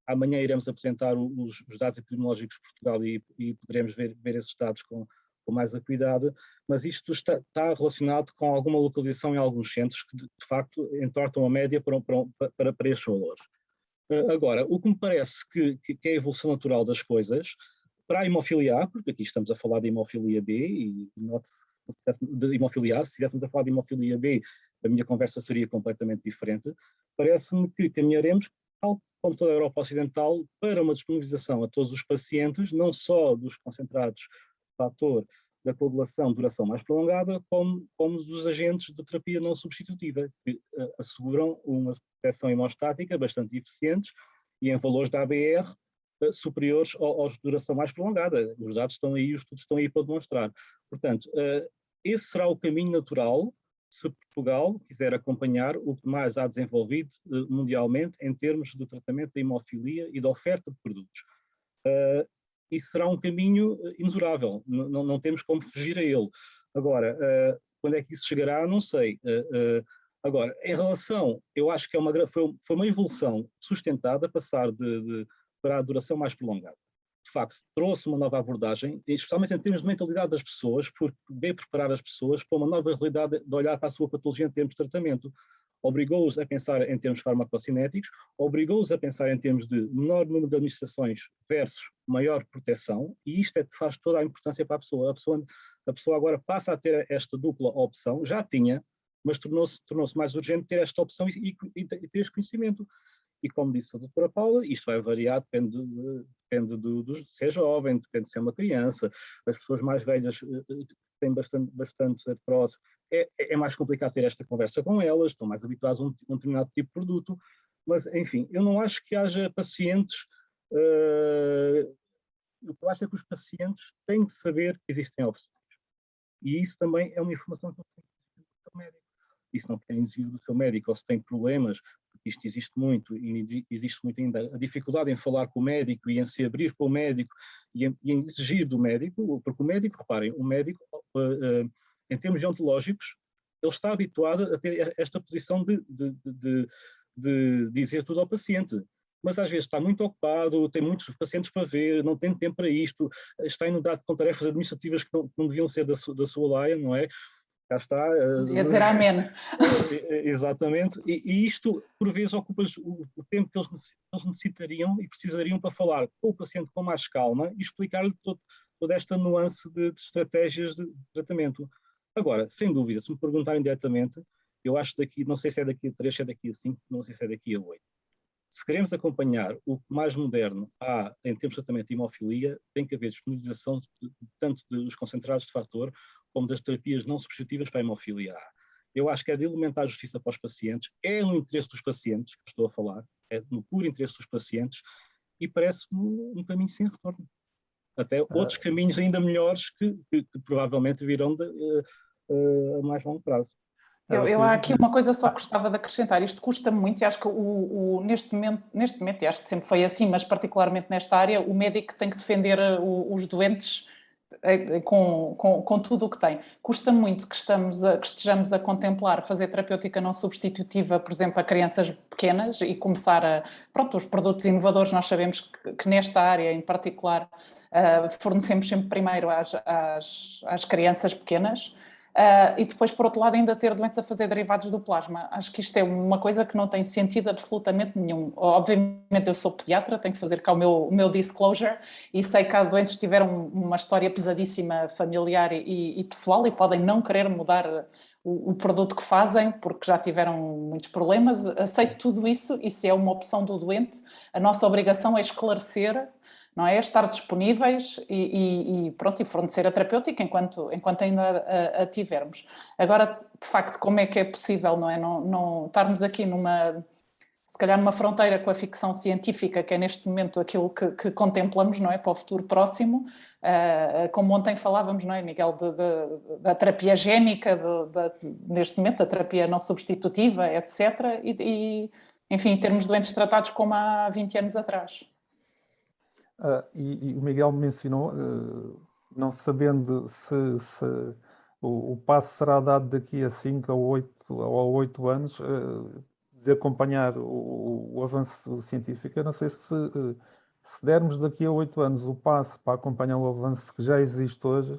amanhã iremos apresentar os dados epidemiológicos de Portugal e poderemos ver esses dados com mais acuidade, mas isto está relacionado com alguma localização em alguns centros que de facto entortam a média para estes valores. Agora, o que me parece que é a evolução natural das coisas, para a hemofilia A, porque aqui estamos a falar de hemofilia B, e de hemofilia A, se estivéssemos a falar de hemofilia B, a minha conversa seria completamente diferente. Parece-me que caminharemos, tal como toda a Europa Ocidental, para uma disponibilização a todos os pacientes, não só dos concentrados de fator da coagulação de duração mais prolongada, como dos agentes de terapia não substitutiva, que asseguram uma proteção hemostática bastante eficientes e em valores da ABR superiores aos de duração mais prolongada. Os dados estão aí, os estudos estão aí para demonstrar. Portanto, esse será o caminho natural se Portugal quiser acompanhar o que mais há desenvolvido mundialmente em termos de tratamento da hemofilia e da oferta de produtos. Isso será um caminho inexorável, não temos como fugir a ele. Agora, quando é que isso chegará, não sei. Agora, em relação, eu acho que foi uma evolução sustentada, passar para a duração mais prolongada. De facto, trouxe uma nova abordagem, especialmente em termos de mentalidade das pessoas, porque veio preparar as pessoas para uma nova realidade de olhar para a sua patologia em termos de tratamento. Obrigou-os a pensar em termos farmacocinéticos, obrigou-os a pensar em termos de menor número de administrações versus maior proteção, e isto é que faz toda a importância para a pessoa. A pessoa agora passa a ter esta dupla opção, já tinha, mas tornou-se mais urgente ter esta opção e ter este conhecimento. E como disse a doutora Paula, isto vai variar, depende de se é jovem, depende de se é uma criança, as pessoas mais velhas têm bastante artrose, é mais complicado ter esta conversa com elas, estão mais habituadas a um determinado tipo de produto, mas enfim, eu não acho que haja pacientes, o que eu acho é que os pacientes têm que saber que existem opções. E isso também é uma informação que tem do seu médico. E se não querem exigir do seu médico, ou se tem problemas, porque isto existe muito, e existe muito ainda a dificuldade em falar com o médico e em se abrir com o médico e em exigir do médico, porque o médico, reparem, o médico, em termos deontológicos, ele está habituado a ter esta posição de dizer tudo ao paciente. Mas às vezes está muito ocupado, tem muitos pacientes para ver, não tem tempo para isto, está inundado com tarefas administrativas que não deviam ser da sua laia, não é? Cá está. Ia dizer amém. Exatamente. E isto, por vezes, ocupa o tempo que eles necessitariam e precisariam para falar com o paciente com mais calma e explicar-lhe toda esta nuance de estratégias de tratamento. Agora, sem dúvida, se me perguntarem diretamente, eu acho daqui, não sei se é daqui a 3, se é daqui a 5, não sei se é daqui a 8. Se queremos acompanhar o mais moderno há em termos de tratamento de hemofilia, tem que haver disponibilização tanto dos concentrados de fator como das terapias não substitutivas para a hemofilia A. Eu acho que é de elementar justiça para os pacientes, é no interesse dos pacientes que estou a falar, é no puro interesse dos pacientes e parece-me um caminho sem retorno. Até outros caminhos ainda melhores que provavelmente virão a mais longo prazo. Eu há aqui uma coisa só que gostava de acrescentar. Isto custa muito e acho que neste momento, e acho que sempre foi assim, mas particularmente nesta área, o médico tem que defender os doentes com tudo o que tem. Custa muito que estejamos a contemplar fazer terapêutica não substitutiva, por exemplo, a crianças pequenas e começar pronto, os produtos inovadores, nós sabemos que nesta área em particular fornecemos sempre primeiro às crianças pequenas. E depois, por outro lado, ainda ter doentes a fazer derivados do plasma. Acho que isto é uma coisa que não tem sentido absolutamente nenhum. Obviamente, eu sou pediatra, tenho que fazer cá o meu disclosure e sei que há doentes que tiveram uma história pesadíssima familiar e pessoal e podem não querer mudar o produto que fazem porque já tiveram muitos problemas. Aceito tudo isso e se é uma opção do doente, a nossa obrigação é esclarecer, não é? Estar disponíveis e fornecer a terapêutica enquanto ainda a tivermos. Agora, de facto, como é que é possível, não é? Não estarmos aqui se calhar numa fronteira com a ficção científica, que é neste momento aquilo que contemplamos, não é? Para o futuro próximo, como ontem falávamos, não é, Miguel, da terapia génica, neste momento, da terapia não substitutiva, etc. Enfim, termos doentes tratados como há 20 anos atrás. E o Miguel mencionou, não sabendo se o passo será dado daqui a 5 ou 8 anos, de acompanhar o avanço científico. Eu não sei se dermos daqui a 8 anos o passo para acompanhar o avanço que já existe hoje,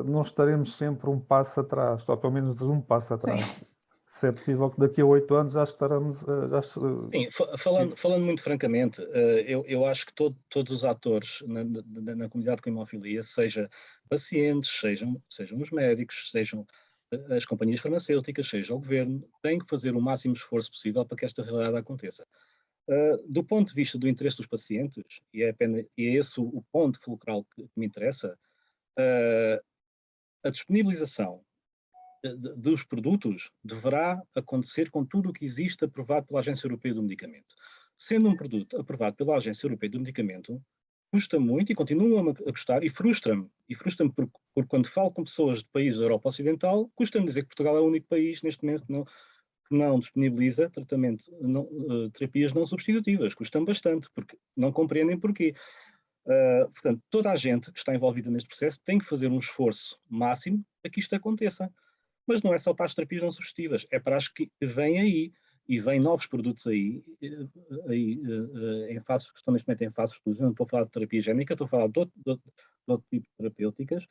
não estaremos sempre um passo atrás, ou pelo menos um passo atrás. Sim. Se é possível que daqui a 8 anos já estaremos... Sim, falando muito francamente, eu acho que todos os atores na comunidade com hemofilia, seja pacientes, sejam os médicos, sejam as companhias farmacêuticas, seja o governo, têm que fazer o máximo esforço possível para que esta realidade aconteça. Do ponto de vista do interesse dos pacientes, e é esse o ponto fulcral que me interessa, a disponibilização dos produtos deverá acontecer com tudo o que existe aprovado pela Agência Europeia do Medicamento. Sendo um produto aprovado pela Agência Europeia do Medicamento, custa muito e continua a custar e frustra-me. E frustra-me porque quando falo com pessoas de países da Europa Ocidental, custa-me dizer que Portugal é o único país neste momento que não disponibiliza terapias não substitutivas. Custa-me bastante, porque não compreendem porquê. Portanto, toda a gente que está envolvida neste processo tem que fazer um esforço máximo para que isto aconteça. Mas não é só para as terapias não substitutivas, é para as que vêm aí, e vêm novos produtos aí em fases, que estão neste momento em fase de estudos. Eu não estou a falar de terapia génica, estou a falar de outro tipo de terapêuticas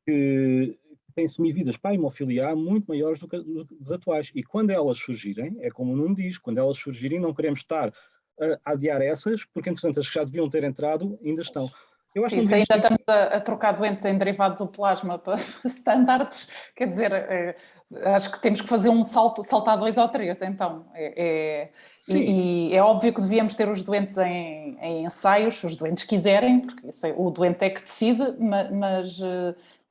que têm semividas para a hemofilia muito maiores do que os atuais. E quando elas surgirem, é como o Nuno diz, quando elas surgirem não queremos estar a adiar essas, porque entretanto as que já deviam ter entrado ainda estão. Eu acho que ainda estamos a trocar doentes em derivado do plasma para standards, quer dizer, acho que temos que fazer um saltar 2 ou 3, então. E é óbvio que devíamos ter os doentes em ensaios, se os doentes quiserem, porque o doente é que decide, mas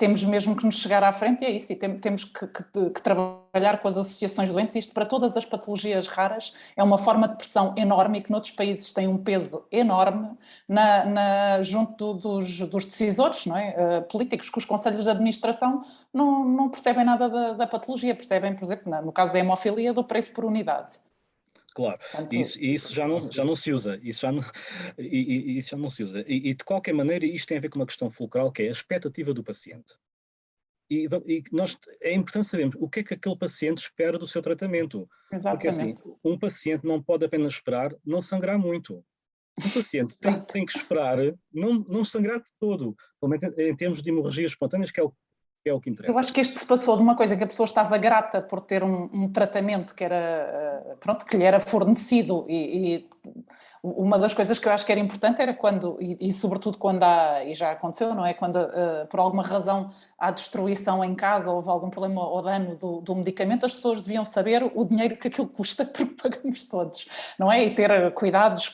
temos mesmo que nos chegar à frente e é isso, e temos que trabalhar com as associações de doentes. Isto para todas as patologias raras é uma forma de pressão enorme e que noutros países tem um peso enorme junto dos decisores, não é? Políticos, que os conselhos de administração não percebem nada da patologia, percebem, por exemplo, no caso da hemofilia, do preço por unidade. Claro, Portanto, isso já não se usa, isso já não se usa. E de qualquer maneira isto tem a ver com uma questão fulcral, que é a expectativa do paciente. É importante sabermos o que é que aquele paciente espera do seu tratamento. Porque assim, um paciente não pode apenas esperar não sangrar muito. Um paciente tem que esperar não sangrar de todo, pelo menos em termos de hemorragias espontâneas, que é o que interessa. Eu acho que isto se passou de uma coisa que a pessoa estava grata por ter um tratamento que era, pronto, que lhe era fornecido e uma das coisas que eu acho que era importante era quando, e sobretudo quando há, e já aconteceu, não é? Quando por alguma razão há destruição em casa, houve algum problema ou dano do medicamento, as pessoas deviam saber o dinheiro que aquilo custa, porque pagamos todos, não é? E ter cuidados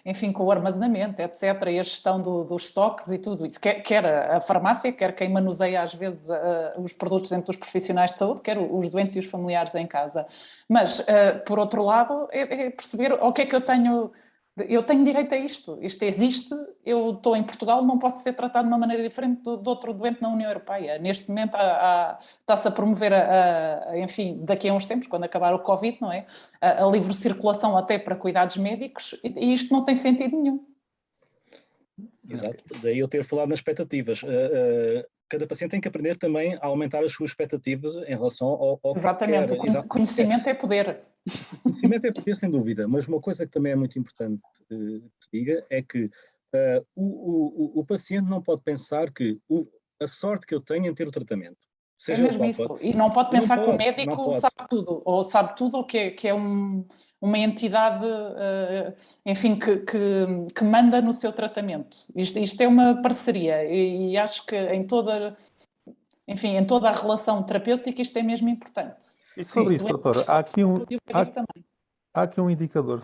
enfim, com o armazenamento, etc., e a gestão dos estoques e tudo isso. Quer a farmácia, quer quem manuseia às vezes os produtos dentro dos profissionais de saúde, quer os doentes e os familiares em casa. Mas, por outro lado, é perceber o que é que eu tenho direito a isto existe, eu estou em Portugal, não posso ser tratado de uma maneira diferente de outro doente na União Europeia. Neste momento está-se a promover, enfim, daqui a uns tempos, quando acabar o Covid, não é? A livre circulação até para cuidados médicos, e isto não tem sentido nenhum. Exato, daí eu ter falado nas expectativas. Cada paciente tem que aprender também a aumentar as suas expectativas em relação ao Exatamente, que quer. o conhecimento é poder. Conhecimento é poder, sem dúvida, mas uma coisa que também é muito importante que se diga é que o paciente não pode pensar que a sorte que eu tenho em ter o tratamento, seja mesmo qual isso, for. e não pode pensar que o Não médico pode. sabe tudo, ou que é uma entidade, enfim, que manda no seu tratamento. Isto é uma parceria e acho que em toda a relação terapêutica isto é mesmo importante. E sobre isso, doutora, há aqui um indicador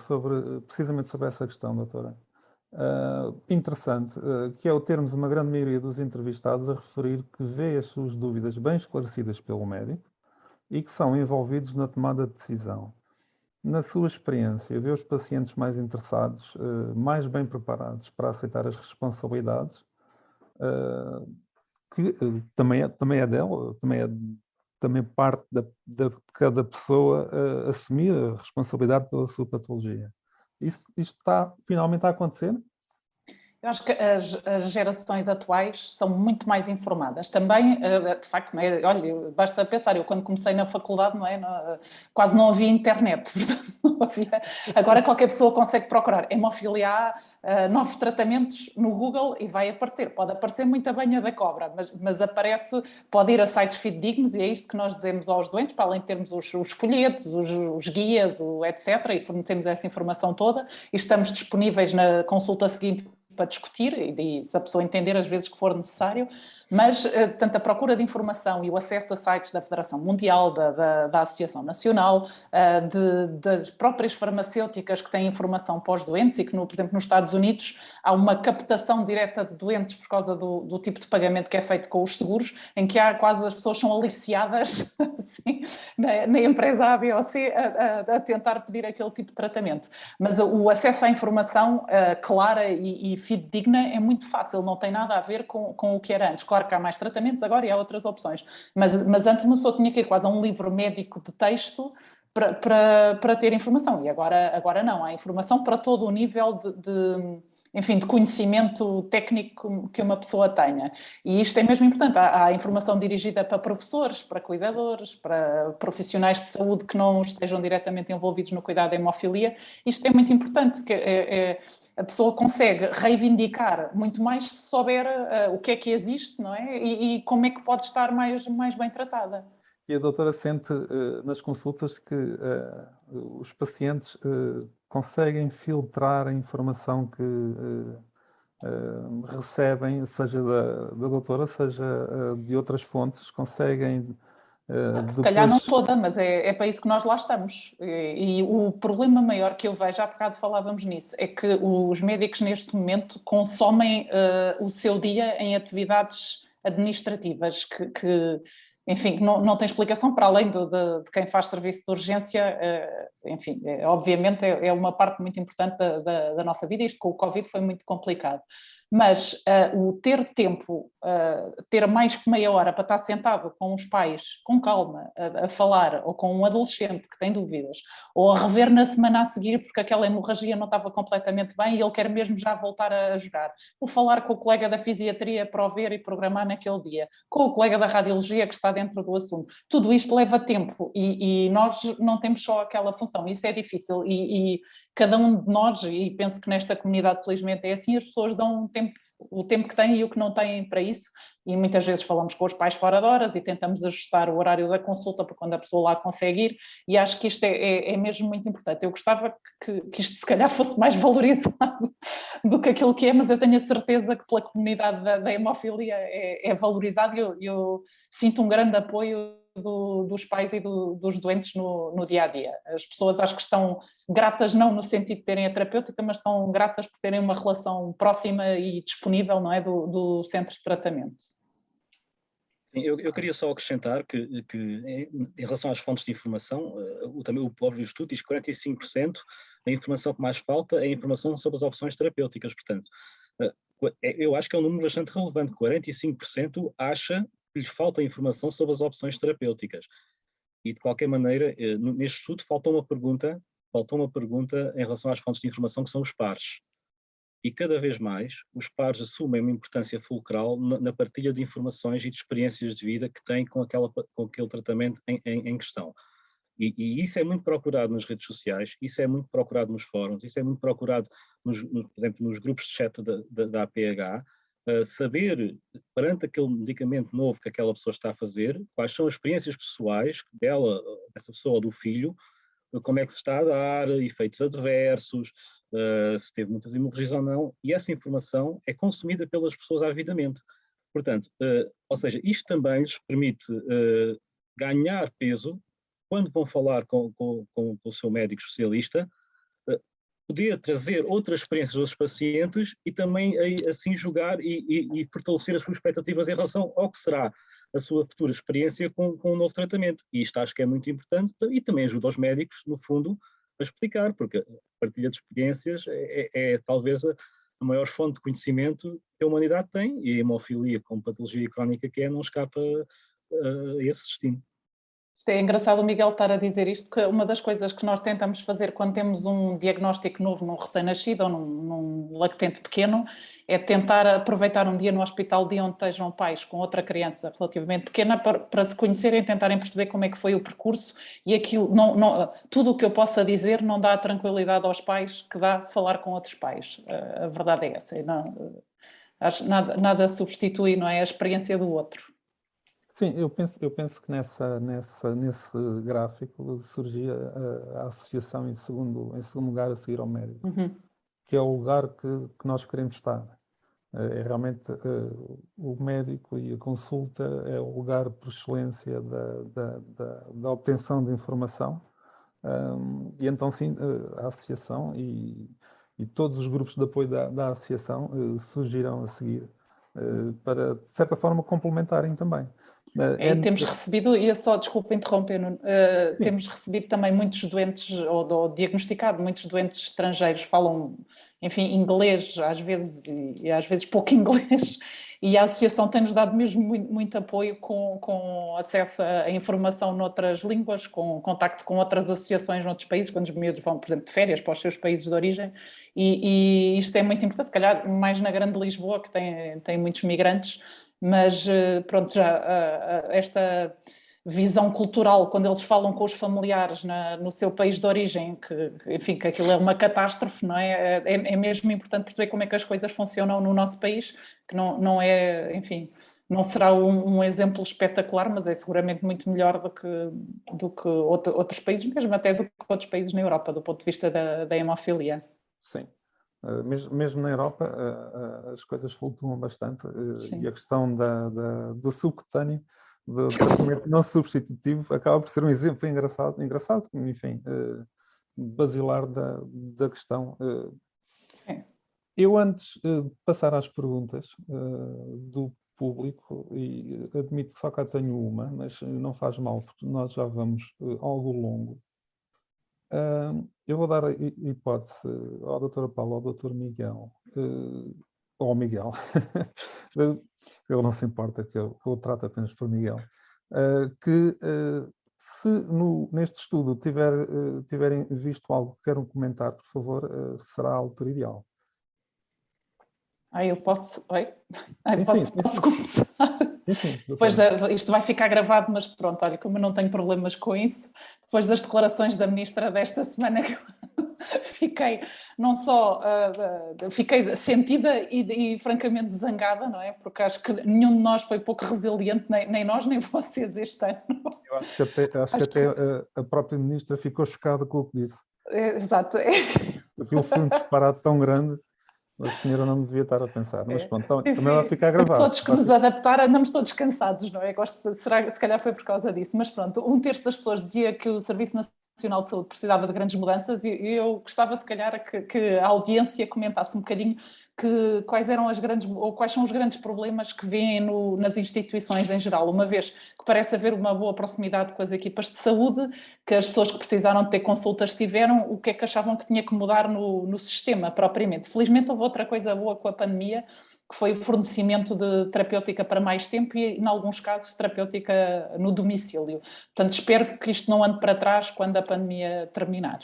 precisamente sobre essa questão, doutora, interessante, que é o termos uma grande maioria dos entrevistados a referir que vê as suas dúvidas bem esclarecidas pelo médico e que são envolvidos na tomada de decisão. Na sua experiência, vê os pacientes mais interessados, mais bem preparados para aceitar as responsabilidades, que também é dela, também parte de cada pessoa assumir a responsabilidade pela sua patologia. Isto está finalmente a acontecer? Eu acho que as gerações atuais são muito mais informadas. Também, de facto, não é? Olha, basta pensar, eu quando comecei na faculdade, não é? Quase não havia internet, portanto, não havia. Agora qualquer pessoa consegue procurar hemofilia A, novos tratamentos no Google e vai aparecer. Pode aparecer muita banha da cobra, mas aparece, pode ir a sites fidedignos e é isto que nós dizemos aos doentes, para além de termos os folhetos, os guias, etc., e fornecemos essa informação toda, e estamos disponíveis na consulta seguinte para discutir e se a pessoa entender às vezes que for necessário, mas tanto a procura de informação e o acesso a sites da Federação Mundial, da Associação Nacional, das próprias farmacêuticas que têm informação para os doentes e que, por exemplo, nos Estados Unidos há uma captação direta de doentes por causa do tipo de pagamento que é feito com os seguros, em que as pessoas são aliciadas assim, na empresa A, B ou C a tentar pedir aquele tipo de tratamento. Mas o acesso à informação clara e fidedigna é muito fácil, não tem nada a ver com o que era antes. Claro que há mais tratamentos agora e há outras opções, mas antes uma pessoa tinha que ir quase a um livro médico de texto para ter informação, e agora não, há informação para todo o nível de conhecimento técnico que uma pessoa tenha. E isto é mesmo importante. Há informação dirigida para professores, para cuidadores, para profissionais de saúde que não estejam diretamente envolvidos no cuidado da hemofilia. Isto é muito importante, que a pessoa consegue reivindicar muito mais se souber o que é que existe, não é? E como é que pode estar mais bem tratada. E a doutora sente nas consultas que os pacientes conseguem filtrar a informação que recebem, seja da doutora, seja de outras fontes, conseguem... Se calhar não toda, mas é para isso que nós lá estamos. E o problema maior que eu vejo, há bocado falávamos nisso, é que os médicos neste momento consomem o seu dia em atividades administrativas que enfim, não tem explicação para além de quem faz serviço de urgência, enfim, obviamente é uma parte muito importante da nossa vida. Isto com o Covid foi muito complicado. Mas o ter tempo, ter mais que meia hora para estar sentado com os pais, com calma, a falar, ou com um adolescente que tem dúvidas, ou a rever na semana a seguir porque aquela hemorragia não estava completamente bem e ele quer mesmo já voltar a jogar. Ou falar com o colega da fisiatria para o ver e programar naquele dia, com o colega da radiologia que está dentro do assunto. Tudo isto leva tempo e nós não temos só aquela função. Isso é difícil e cada um de nós, e penso que nesta comunidade felizmente é assim, as pessoas dão o tempo que têm e o que não têm para isso, e muitas vezes falamos com os pais fora de horas e tentamos ajustar o horário da consulta para quando a pessoa lá consegue ir, e acho que isto é mesmo muito importante. Eu gostava que isto se calhar fosse mais valorizado do que aquilo que é, mas eu tenho a certeza que pela comunidade da hemofilia é valorizado, e eu sinto um grande apoio dos pais e dos doentes no dia a dia. As pessoas acho que estão gratas não no sentido de terem a terapêutica, mas estão gratas por terem uma relação próxima e disponível, não é, do centro de tratamento. Sim, eu queria só acrescentar que em relação às fontes de informação, também o próprio estudo diz que 45% a informação que mais falta é a informação sobre as opções terapêuticas. Portanto, eu acho que é um número bastante relevante. 45% acha que lhe falta informação sobre as opções terapêuticas. E, de qualquer maneira, neste estudo falta uma pergunta em relação às fontes de informação, que são os pares. E cada vez mais os pares assumem uma importância fulcral na partilha de informações e de experiências de vida que têm com aquele tratamento em questão. E isso é muito procurado nas redes sociais, isso é muito procurado nos fóruns, isso é muito procurado, por exemplo, nos grupos de chat da APH, saber, perante aquele medicamento novo que aquela pessoa está a fazer, quais são as experiências pessoais dela, dessa pessoa ou do filho, como é que se está a dar, efeitos adversos, se teve muitas hemorragias ou não, e essa informação é consumida pelas pessoas avidamente. Portanto, ou seja, isto também lhes permite ganhar peso quando vão falar com o seu médico especialista, poder trazer outras experiências dos pacientes e também assim jogar e fortalecer as suas expectativas em relação ao que será a sua futura experiência com um novo tratamento. E isto acho que é muito importante e também ajuda os médicos, no fundo, a explicar, porque a partilha de experiências é talvez a maior fonte de conhecimento que a humanidade tem, e a hemofilia, como patologia crónica que é, não escapa a esse destino. É engraçado o Miguel estar a dizer isto, que uma das coisas que nós tentamos fazer quando temos um diagnóstico novo num recém-nascido ou num lactente pequeno, é tentar aproveitar um dia no hospital de onde estejam pais com outra criança relativamente pequena para se conhecerem e tentarem perceber como é que foi o percurso, e aquilo, tudo o que eu possa dizer não dá a tranquilidade aos pais que dá falar com outros pais. A verdade é essa. Nada substitui, não é, a experiência do outro. Sim, eu penso que nesse gráfico surgia a associação em segundo lugar a seguir ao médico, que é o lugar que nós queremos estar. É realmente o médico e a consulta é o lugar por excelência da obtenção de informação, e então sim, a associação e todos os grupos de apoio da associação surgirão a seguir, para de certa forma complementarem também. Temos recebido, e só desculpa interromper, temos recebido também muitos doentes, ou diagnosticado muitos doentes estrangeiros, falam, enfim, inglês às vezes, e às vezes pouco inglês, e a associação tem-nos dado mesmo muito apoio com acesso a informação noutras línguas, com contacto com outras associações noutros países, quando os miúdos vão, por exemplo, de férias para os seus países de origem, e isto é muito importante, se calhar mais na grande Lisboa, que tem muitos migrantes, mas pronto, já esta visão cultural, quando eles falam com os familiares no seu país de origem, enfim, que aquilo é uma catástrofe, não é? É mesmo importante perceber como é que as coisas funcionam no nosso país, que não é, enfim, não será um exemplo espetacular, mas é seguramente muito melhor do que outros países, mesmo até do que outros países na Europa, do ponto de vista da hemofilia. Sim. Mesmo na Europa as coisas flutuam bastante, e a questão do subcutâneo, do tratamento não substitutivo, acaba por ser um exemplo engraçado, enfim, basilar da questão. Eu, antes de passar às perguntas público e admito que só cá tenho uma, mas não faz mal, porque nós já vamos algo longo. Eu vou dar a hipótese ao Dr. Paulo, ao Dr. Miguel, ou ao Miguel, ele não se importa que eu o trato apenas por Miguel, que se neste estudo tiverem visto algo que queiram comentar, por favor, será a altura ideal. Eu posso... Oi? Sim, Posso começar? Sim, depois isto vai ficar gravado, mas pronto, olha, como eu não tenho problemas com isso, depois das declarações da Ministra desta semana, fiquei não só fiquei sentida e francamente zangada, não é? Porque acho que nenhum de nós foi pouco resiliente, nem nós nem vocês este ano. Eu acho que até a própria Ministra ficou chocada com o que disse. Exato. Aquilo foi um disparate tão grande. A senhora não devia estar a pensar, mas pronto, também vai ficar gravado. Todos que nos adaptar, andamos todos cansados, não é? Se calhar foi por causa disso, mas pronto, 1/3 das pessoas dizia que o Serviço Nacional de Saúde precisava de grandes mudanças e eu gostava, se calhar, que a audiência comentasse um bocadinho quais são os grandes problemas que vêem nas instituições em geral, uma vez que parece haver uma boa proximidade com as equipas de saúde, que as pessoas que precisaram de ter consultas tiveram, o que é que achavam que tinha que mudar no sistema propriamente. Felizmente houve outra coisa boa com a pandemia, que foi o fornecimento de terapêutica para mais tempo e, em alguns casos, terapêutica no domicílio. Portanto, espero que isto não ande para trás quando a pandemia terminar.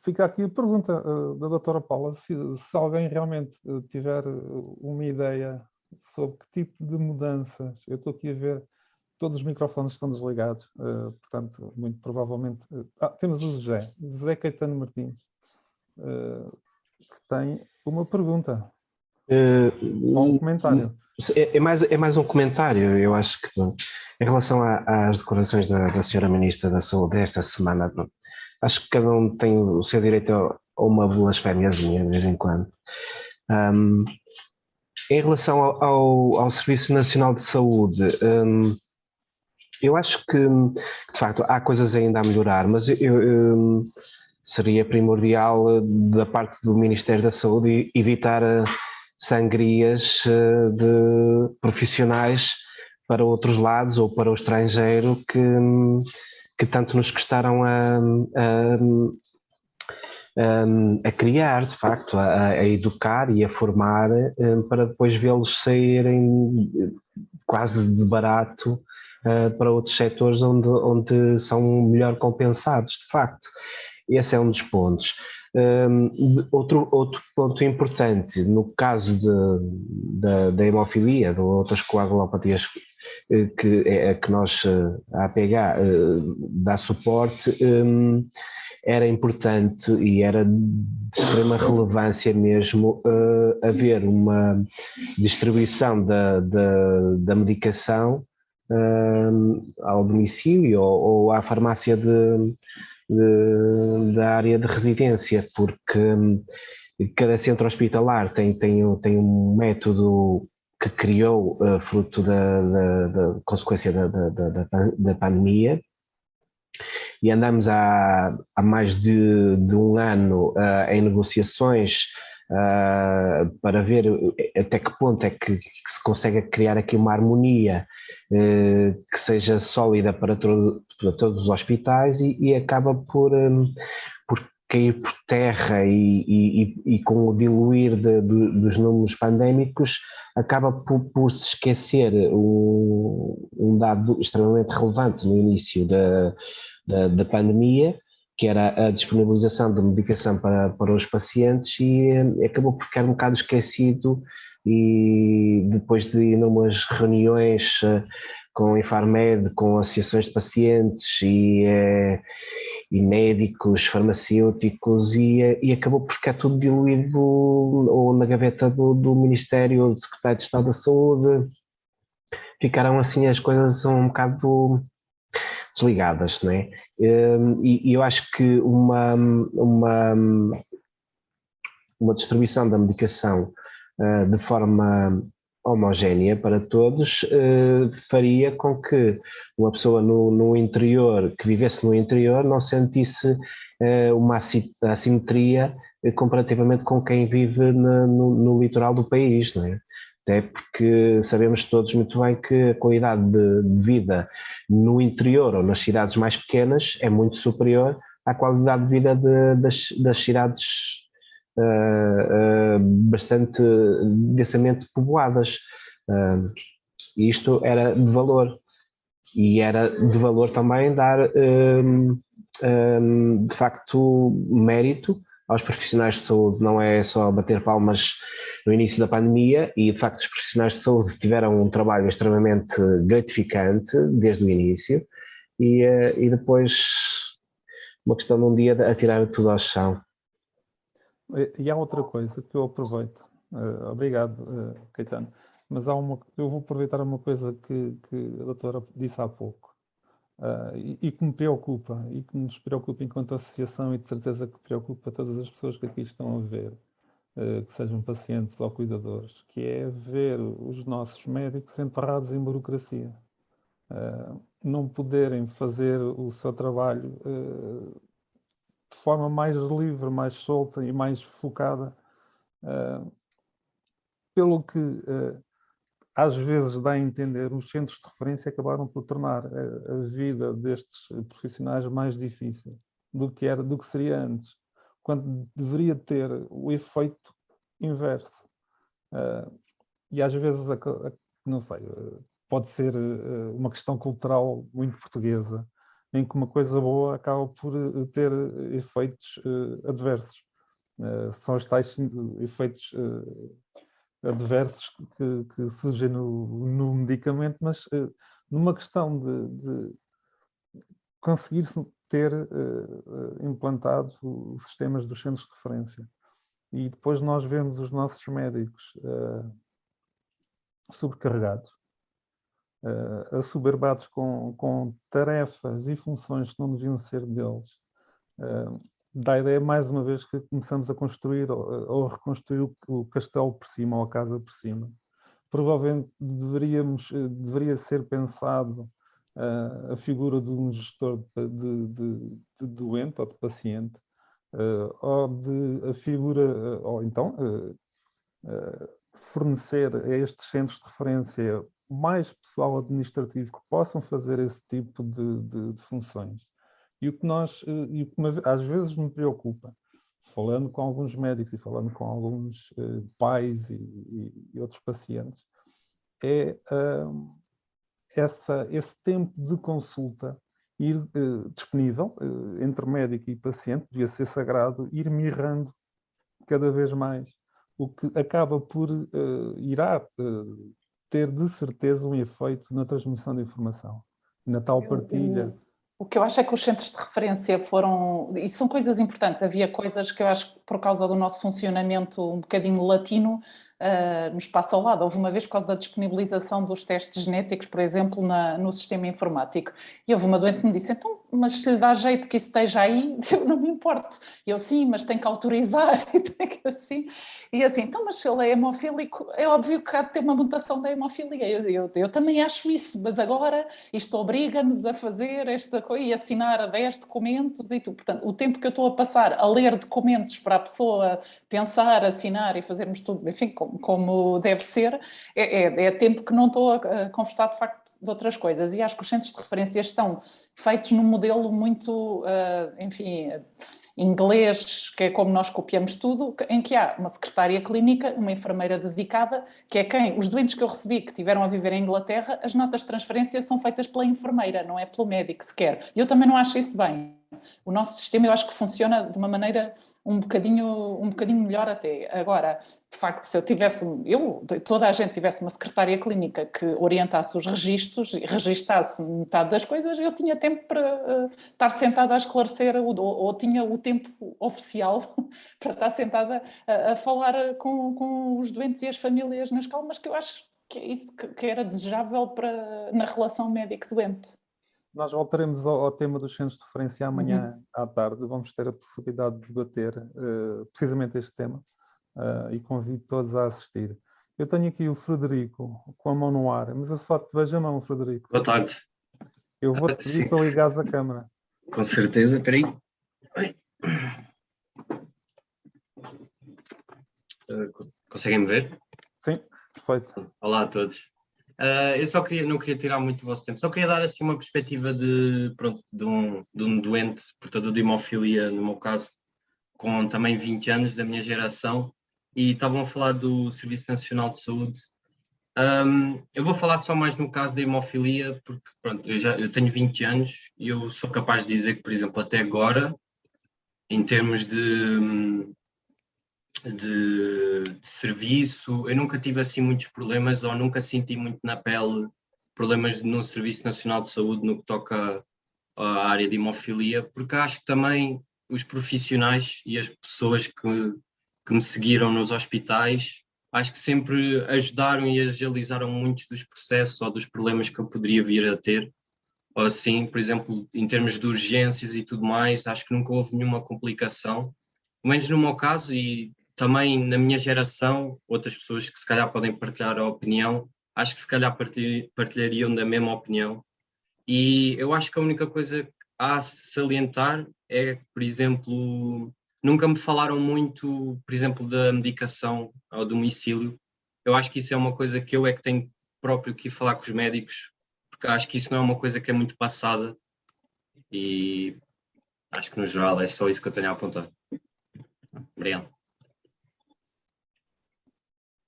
Fica aqui a pergunta da doutora Paula, se alguém realmente tiver uma ideia sobre que tipo de mudanças, eu estou aqui a ver, todos os microfones estão desligados, portanto, muito provavelmente... temos o José Caetano Martins, que tem uma pergunta, ou um comentário. É mais um comentário, eu acho que, em relação às declarações da senhora Ministra da Saúde esta semana, acho que cada um tem o seu direito a uma blasfémiazinha de vez em quando. Em relação ao Serviço Nacional de Saúde, eu acho que, de facto, há coisas ainda a melhorar, mas seria primordial da parte do Ministério da Saúde evitar sangrias de profissionais para outros lados ou para o estrangeiro que tanto nos custaram a criar, de facto, a educar e a formar, para depois vê-los saírem quase de barato para outros setores onde são melhor compensados, de facto. Esse é um dos pontos. Outro ponto importante, no caso da hemofilia, de outras coagulopatias que nós, a APH, dá suporte, era importante e era de extrema relevância mesmo haver uma distribuição da medicação ao domicílio ou à farmácia da área de residência, porque cada centro hospitalar tem um método que criou fruto da consequência da pandemia, e andamos há mais de um ano em negociações para ver até que ponto é que se consegue criar aqui uma harmonia que seja sólida para todos os hospitais e acaba por cair por terra e com o diluir dos números pandémicos acaba por se esquecer um dado extremamente relevante no início da pandemia, que era a disponibilização de medicação para os pacientes, e acabou por ficar um bocado esquecido, e depois de inúmeras reuniões com a Infarmed, com associações de pacientes e médicos, farmacêuticos, e acabou por ficar tudo diluído ou na gaveta do Ministério ou do Secretário de Estado da Saúde. Ficaram assim as coisas um bocado desligadas, não é? E eu acho que uma distribuição da medicação de forma homogénea para todos faria com que uma pessoa no interior, que vivesse no interior, não sentisse uma assimetria comparativamente com quem vive no litoral do país, não é? Até porque sabemos todos muito bem que a qualidade de vida no interior ou nas cidades mais pequenas é muito superior à qualidade de vida das cidades bastante densamente povoadas. E isto era de valor. E era de valor também dar, de facto, mérito aos profissionais de saúde. Não é só bater palmas no início da pandemia, e de facto os profissionais de saúde tiveram um trabalho extremamente gratificante desde o início, e depois uma questão de um dia atirar tudo ao chão. E há outra coisa que eu aproveito, obrigado, Caetano, mas eu vou aproveitar uma coisa que a doutora disse há pouco, e que me preocupa, e que nos preocupa enquanto associação, e de certeza que preocupa todas as pessoas que aqui estão a ver, que sejam pacientes ou cuidadores, que é ver os nossos médicos enterrados em burocracia, não poderem fazer o seu trabalho de forma mais livre, mais solta e mais focada, pelo que às vezes dá a entender, os centros de referência acabaram por tornar a vida destes profissionais mais difícil do que seria antes, quando deveria ter o efeito inverso. E às vezes, não sei, pode ser uma questão cultural muito portuguesa, em que uma coisa boa acaba por ter efeitos adversos. São os tais efeitos adversos que surgem no medicamento, mas numa questão de conseguir ter implantado os sistemas dos centros de referência. E depois nós vemos os nossos médicos sobrecarregados, assoberbados com tarefas e funções que não deviam ser deles. Dá a ideia, mais uma vez, que começamos a construir ou a reconstruir o castelo por cima, ou a casa por cima. Provavelmente deveria ser pensado a figura de um gestor de doente ou de paciente, ou de a figura, ou então fornecer a estes centros de referência mais pessoal administrativo que possam fazer esse tipo de funções. E o que às vezes me preocupa, falando com alguns médicos e falando com alguns pais e outros pacientes, é esse tempo de consulta ir disponível entre médico e paciente, devia ser sagrado, ir mirrando cada vez mais, o que acaba por irá ter de certeza um efeito na transmissão de informação, na tal partilha. O que eu acho é que os centros de referência foram, e são coisas importantes, havia coisas que eu acho que por causa do nosso funcionamento um bocadinho latino, nos passa ao lado. Houve uma vez por causa da disponibilização dos testes genéticos, por exemplo, no sistema informático. E houve uma doente que me disse, então, mas se lhe dá jeito que isso esteja aí, eu não me importo. E eu, sim, mas tem que autorizar. E tem que assim. E assim, então, mas se ele é hemofílico, é óbvio que há de ter uma mutação da hemofilia. Eu também acho isso, mas agora isto obriga-nos a fazer esta coisa e assinar 10 documentos e tudo. Portanto, o tempo que eu estou a passar a ler documentos para a pessoa pensar, assinar e fazermos tudo, enfim, como deve ser, é tempo que não estou a conversar de facto de outras coisas. E acho que os centros de referência estão feitos num modelo muito, enfim, inglês, que é como nós copiamos tudo, em que há uma secretária clínica, uma enfermeira dedicada, que é quem, os doentes que eu recebi que tiveram a viver em Inglaterra, as notas de transferência são feitas pela enfermeira, não é pelo médico sequer. E eu também não acho isso bem. O nosso sistema eu acho que funciona de uma maneira um bocadinho melhor até. Agora, de facto, se toda a gente tivesse uma secretária clínica que orientasse os registros e registasse metade das coisas, eu tinha tempo para estar sentada a esclarecer, ou tinha o tempo oficial para estar sentada a falar com os doentes e as famílias nas calmas, que eu acho que é isso que era desejável na relação médico-doente. Nós voltaremos ao tema dos centros de referência amanhã à tarde. Vamos ter a possibilidade de debater precisamente este tema e convido todos a assistir. Eu tenho aqui o Frederico com a mão no ar, mas eu só te vejo a mão, Frederico. Boa tarde. Eu vou-te pedir para ligares a câmara. Com certeza. Espera aí. Conseguem me ver? Sim, perfeito. Olá a todos. Eu só não queria tirar muito do vosso tempo, só queria dar assim uma perspectiva de um doente, portador de hemofilia, no meu caso, com também 20 anos, da minha geração, e estavam a falar do Serviço Nacional de Saúde. Eu vou falar só mais no caso da hemofilia, porque pronto, eu tenho 20 anos e eu sou capaz de dizer que, por exemplo, até agora, em termos de serviço, eu nunca tive assim muitos problemas ou nunca senti muito na pele problemas no Serviço Nacional de Saúde no que toca à área de hemofilia, porque acho que também os profissionais e as pessoas que me seguiram nos hospitais, acho que sempre ajudaram e agilizaram muitos dos processos ou dos problemas que eu poderia vir a ter. Ou assim, por exemplo, em termos de urgências e tudo mais, acho que nunca houve nenhuma complicação, pelo menos no meu caso, e também na minha geração, outras pessoas que se calhar podem partilhar a opinião, acho que se calhar partilhariam da mesma opinião. E eu acho que a única coisa a salientar é, por exemplo, nunca me falaram muito, por exemplo, da medicação ao domicílio. Eu acho que isso é uma coisa que eu é que tenho próprio que ir falar com os médicos, porque acho que isso não é uma coisa que é muito passada e acho que no geral é só isso que eu tenho a apontar. Obrigado.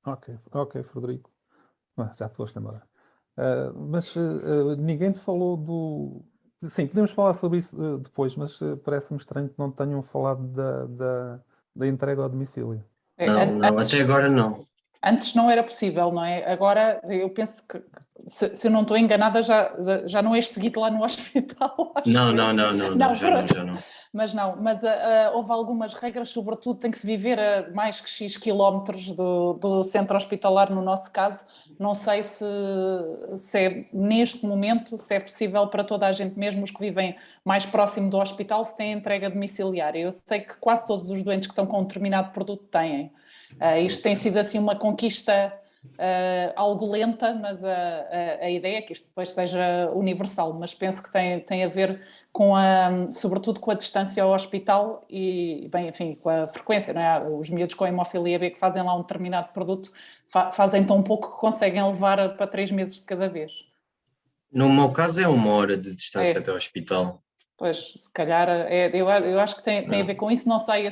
Ok, Frederico. Já te foste embora. Mas ninguém te falou do... Sim, podemos falar sobre isso depois, mas parece-me estranho que não tenham falado da entrega ao domicílio. Não, até agora não. Antes não era possível, não é? Agora eu penso que, se eu não estou enganada, já não és seguido lá no hospital. Não, já não. Mas houve algumas regras, sobretudo tem que se viver a mais que X quilómetros do centro hospitalar, no nosso caso. Não sei se é neste momento, se é possível para toda a gente, mesmo os que vivem mais próximo do hospital, se tem entrega domiciliária. Eu sei que quase todos os doentes que estão com um determinado produto têm. Isto tem sido assim uma conquista algo lenta, mas a ideia é que isto depois seja universal, mas penso que tem a ver sobretudo com a distância ao hospital e, bem, enfim, com a frequência, não é? Os miúdos com hemofilia B que fazem lá um determinado produto fazem tão pouco que conseguem levar para 3 meses de cada vez. No meu caso é 1 hora de distância até ao hospital. Pois, se calhar, eu acho que tem a ver com isso, não sei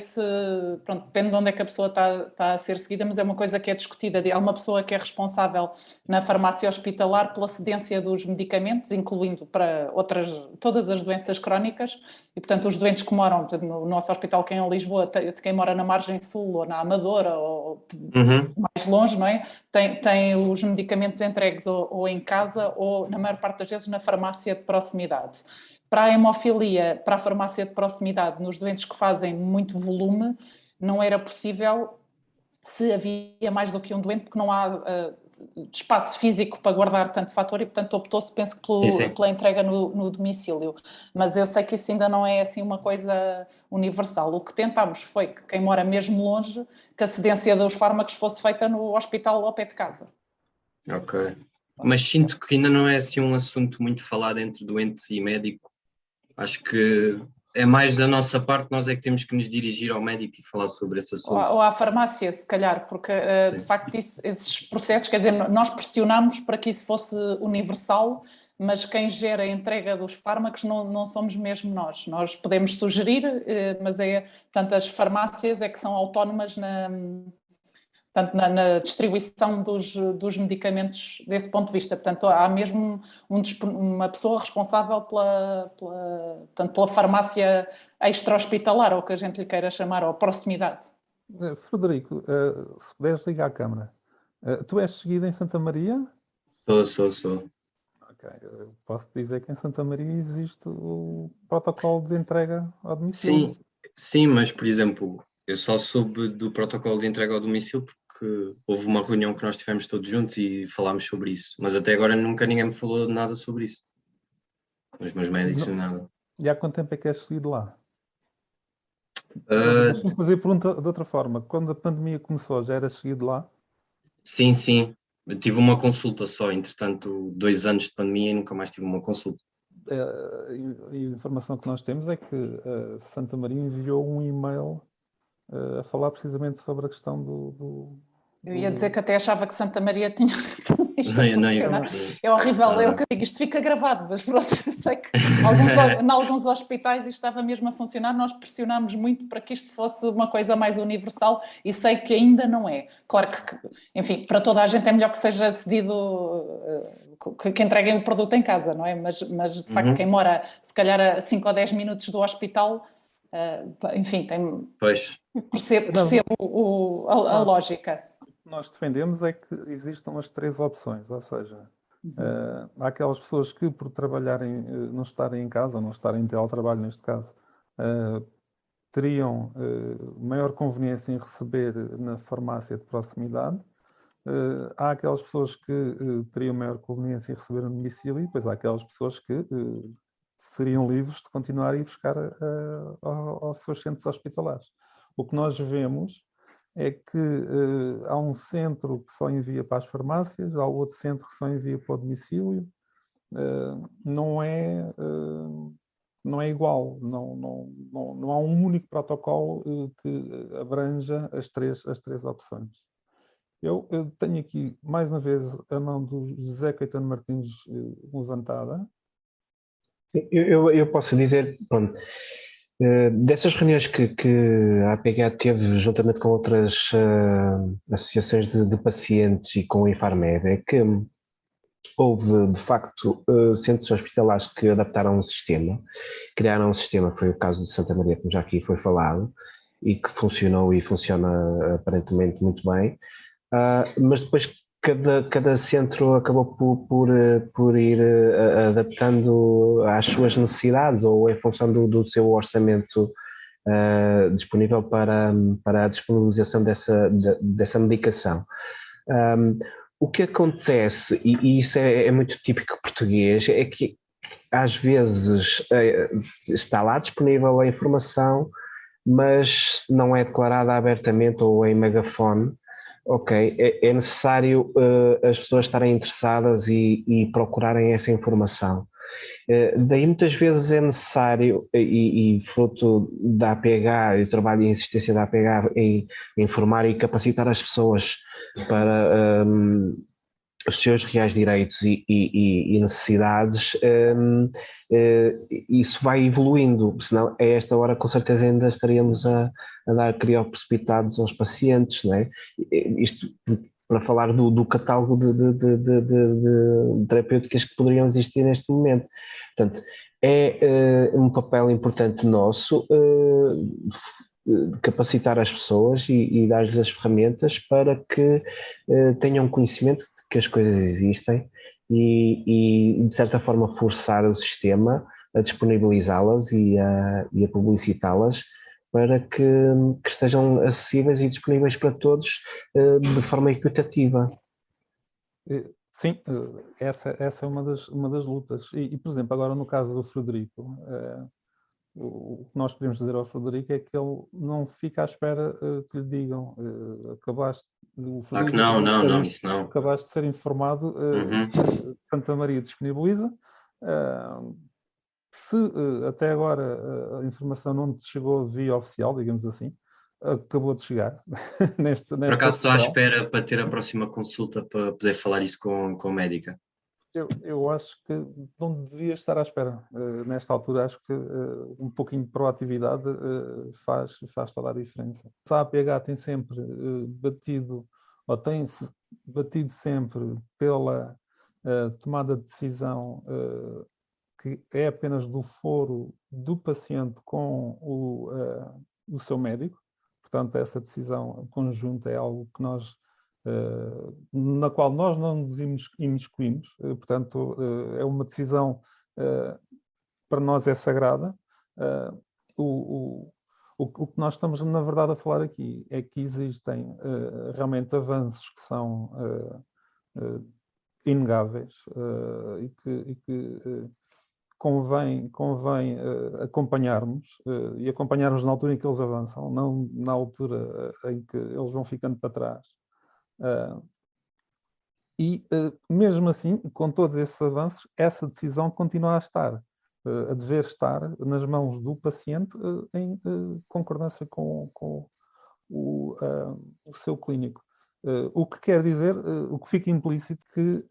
pronto, depende de onde é que a pessoa está a ser seguida, mas é uma coisa que é discutida. Há uma pessoa que é responsável na farmácia hospitalar pela cedência dos medicamentos, incluindo para todas as doenças crónicas, e portanto os doentes que moram no nosso hospital, quem é em Lisboa, quem mora na Margem Sul ou na Amadora, ou mais longe, não é? Tem os medicamentos entregues ou em casa ou, na maior parte das vezes, na farmácia de proximidade. Para a hemofilia, para a farmácia de proximidade, nos doentes que fazem muito volume, não era possível se havia mais do que um doente, porque não há espaço físico para guardar tanto fator e, portanto, optou-se, penso que pela entrega no domicílio. Mas eu sei que isso ainda não é assim uma coisa universal. O que tentámos foi que quem mora mesmo longe, que a cedência dos fármacos fosse feita no hospital ao pé de casa. Ok. Mas sinto que ainda não é assim um assunto muito falado entre doente e médico. Acho que é mais da nossa parte, nós é que temos que nos dirigir ao médico e falar sobre esse assunto. Ou à farmácia, se calhar, porque de facto esses processos, quer dizer, nós pressionámos para que isso fosse universal, mas quem gera a entrega dos fármacos não somos mesmo nós. Nós podemos sugerir, mas portanto, as farmácias é que são autónomas na distribuição dos medicamentos desse ponto de vista. Portanto, há mesmo uma pessoa responsável pela farmácia extra-hospitalar, ou o que a gente lhe queira chamar, ou proximidade. Frederico, se puderes ligar a câmara. Tu és seguido em Santa Maria? Sou. Ok, eu posso dizer que em Santa Maria existe o protocolo de entrega ao domicílio. Sim, mas, por exemplo, eu só soube do protocolo de entrega ao domicílio porque houve uma reunião que nós tivemos todos juntos e falámos sobre isso. Mas até agora nunca ninguém me falou nada sobre isso. Os meus médicos, nada. E há quanto tempo é que és seguido lá? Deixa-me fazer a pergunta de outra forma. Quando a pandemia começou, já eras seguido lá? Sim. Eu tive uma consulta só, entretanto, 2 anos de pandemia e nunca mais tive uma consulta. A informação que nós temos é que Santa Maria enviou um e-mail a falar precisamente sobre a questão do Eu ia dizer que até achava que Santa Maria tinha isto a Não ia funcionar. funcionar. É horrível, é o Nada. que eu digo, isto fica gravado, mas pronto, eu sei que em alguns hospitais isto estava mesmo a funcionar, nós pressionámos muito para que isto fosse uma coisa mais universal e sei que ainda não é. Claro que, enfim, para toda a gente é melhor que seja cedido, que entreguem o produto em casa, não é? Mas de facto, quem mora se calhar a 5 ou 10 minutos do hospital, enfim, Pois. percebo a lógica. O que nós defendemos é que existam as 3 opções, ou seja, há aquelas pessoas que por trabalharem, não estarem em casa, ou não estarem em teletrabalho neste caso, teriam maior conveniência em receber na farmácia de proximidade. Há aquelas pessoas que teriam maior conveniência em receber no domicílio e depois há aquelas pessoas que seriam livres de continuar a ir buscar aos seus centros hospitalares. O que nós vemos é que há um centro que só envia para as farmácias, há outro centro que só envia para o domicílio. Não é igual, não há um único protocolo que abranja as três opções. Eu tenho aqui, mais uma vez, a mão do José Caetano Martins levantada. Eu posso dizer, pronto, dessas reuniões que a APH teve juntamente com outras associações de pacientes e com o Infarmed, é que houve, de facto, centros hospitalares que adaptaram um sistema, criaram um sistema, que foi o caso de Santa Maria, como já aqui foi falado, e que funcionou e funciona aparentemente muito bem, mas depois cada centro acabou por ir adaptando às suas necessidades ou em função do seu orçamento disponível para a disponibilização dessa medicação. O que acontece, e isso é muito típico português, é que às vezes está lá disponível a informação, mas não é declarada abertamente ou em megafone. Ok, é necessário as pessoas estarem interessadas e procurarem essa informação. Daí muitas vezes é necessário, e fruto da APH, e o trabalho e a insistência da APH em informar e capacitar as pessoas para os seus reais direitos e necessidades, isso vai evoluindo, senão a esta hora com certeza ainda estaríamos a dar crioprecipitados aos pacientes, não é? Isto para falar do catálogo de terapêuticas que poderiam existir neste momento. Portanto, é um papel importante nosso capacitar as pessoas e dar-lhes as ferramentas para que tenham conhecimento de que as coisas existem e de certa forma forçar o sistema a disponibilizá-las e a publicitá-las para que estejam acessíveis e disponíveis para todos de forma equitativa. Sim, essa é uma das lutas. E, por exemplo, agora no caso do Frederico, o que nós podemos dizer ao Frederico é que ele não fica à espera que lhe digam acabaste isso não. Acabaste de ser informado, Santa Maria disponibiliza. Se até agora a informação não te chegou via oficial, digamos assim, acabou de chegar. Por acaso estou à espera para ter a próxima consulta para poder falar isso com a médica. Eu acho que não devia estar à espera. Nesta altura, acho que um pouquinho de proatividade faz toda a diferença. A APH tem sempre batido, ou tem-se batido sempre pela tomada de decisão que é apenas do foro do paciente com o seu médico. Portanto, essa decisão conjunta é algo que nós na qual nós não nos imiscuímos, portanto, é uma decisão para nós é sagrada. O que nós estamos, na verdade, a falar aqui é que existem realmente avanços que são inegáveis e que convém acompanharmos e acompanharmos na altura em que eles avançam, não na altura em que eles vão ficando para trás. Mesmo assim, com todos esses avanços, essa decisão continua a estar, a dever estar nas mãos do paciente em concordância com o seu clínico. O que quer dizer, o que fica implícito que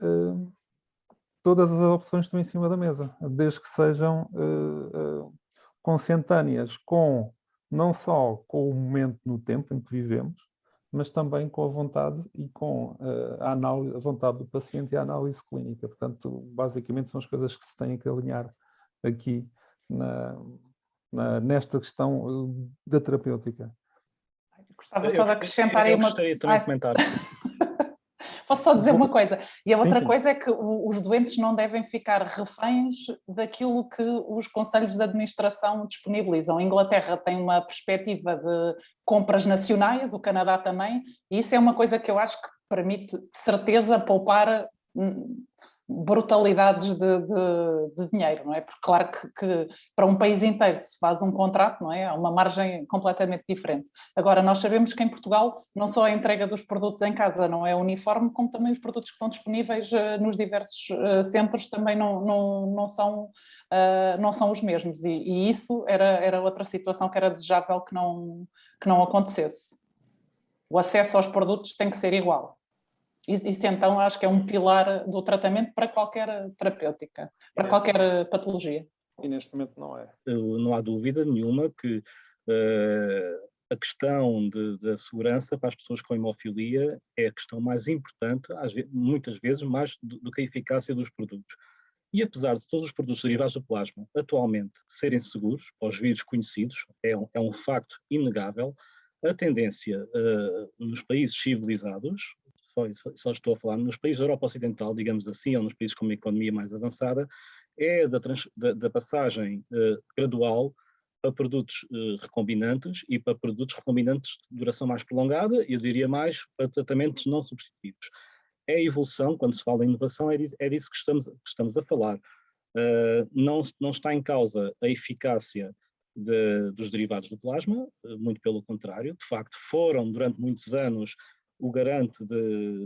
todas as opções estão em cima da mesa, desde que sejam consentâneas com, não só com o momento no tempo em que vivemos, mas também com a vontade e com a vontade do paciente e a análise clínica. Portanto, basicamente são as coisas que se têm que alinhar aqui nesta questão da terapêutica. Gostava só de acrescentar aí uma... gostaria também de comentar. Posso só dizer uma coisa? E a outra sim. coisa é que os doentes não devem ficar reféns daquilo que os conselhos de administração disponibilizam. A Inglaterra tem uma perspectiva de compras nacionais, o Canadá também, e isso é uma coisa que eu acho que permite, de certeza, poupar brutalidades de dinheiro, não é? Porque claro que para um país inteiro se faz um contrato, não é? Há uma margem completamente diferente. Agora, nós sabemos que em Portugal não só a entrega dos produtos em casa não é uniforme, como também os produtos que estão disponíveis nos diversos centros também não são os mesmos. E isso era outra situação que era desejável que não acontecesse. O acesso aos produtos tem que ser igual. Isso então acho que é um pilar do tratamento para qualquer terapêutica, para qualquer patologia. E neste momento não é. Não há dúvida nenhuma que a questão da segurança para as pessoas com hemofilia é a questão mais importante, muitas vezes mais do que a eficácia dos produtos. E apesar de todos os produtos derivados do plasma atualmente serem seguros aos vírus conhecidos, é um facto inegável, a tendência nos países civilizados, só estou a falar nos países da Europa Ocidental, digamos assim, ou nos países com uma economia mais avançada, é da passagem gradual para produtos recombinantes e para produtos recombinantes de duração mais prolongada, eu diria mais para tratamentos não substitutivos. É a evolução, quando se fala em inovação, é disso que estamos a falar. Não está em causa a eficácia dos derivados do plasma, muito pelo contrário, de facto foram durante muitos anos o garante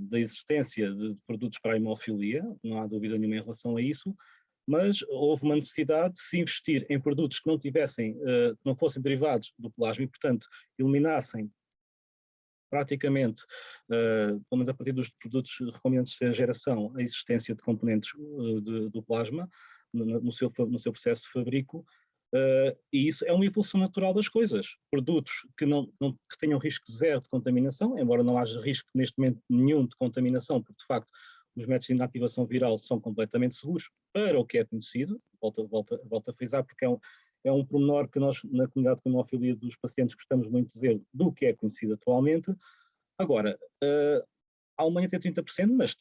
da existência de produtos para a hemofilia, não há dúvida nenhuma em relação a isso, mas houve uma necessidade de se investir em produtos que não fossem derivados do plasma e, portanto, eliminassem praticamente, pelo menos a partir dos produtos recombinantes de terceira geração, a existência de componentes do plasma no seu processo de fabrico, e isso é uma evolução natural das coisas. Produtos que tenham risco zero de contaminação, embora não haja risco neste momento nenhum de contaminação, porque de facto os métodos de inativação viral são completamente seguros para o que é conhecido, volto a frisar, porque é um pormenor que nós, na comunidade com hemofilia dos pacientes, gostamos muito de dizer do que é conhecido atualmente. Agora, a Alemanha tem 30%, mas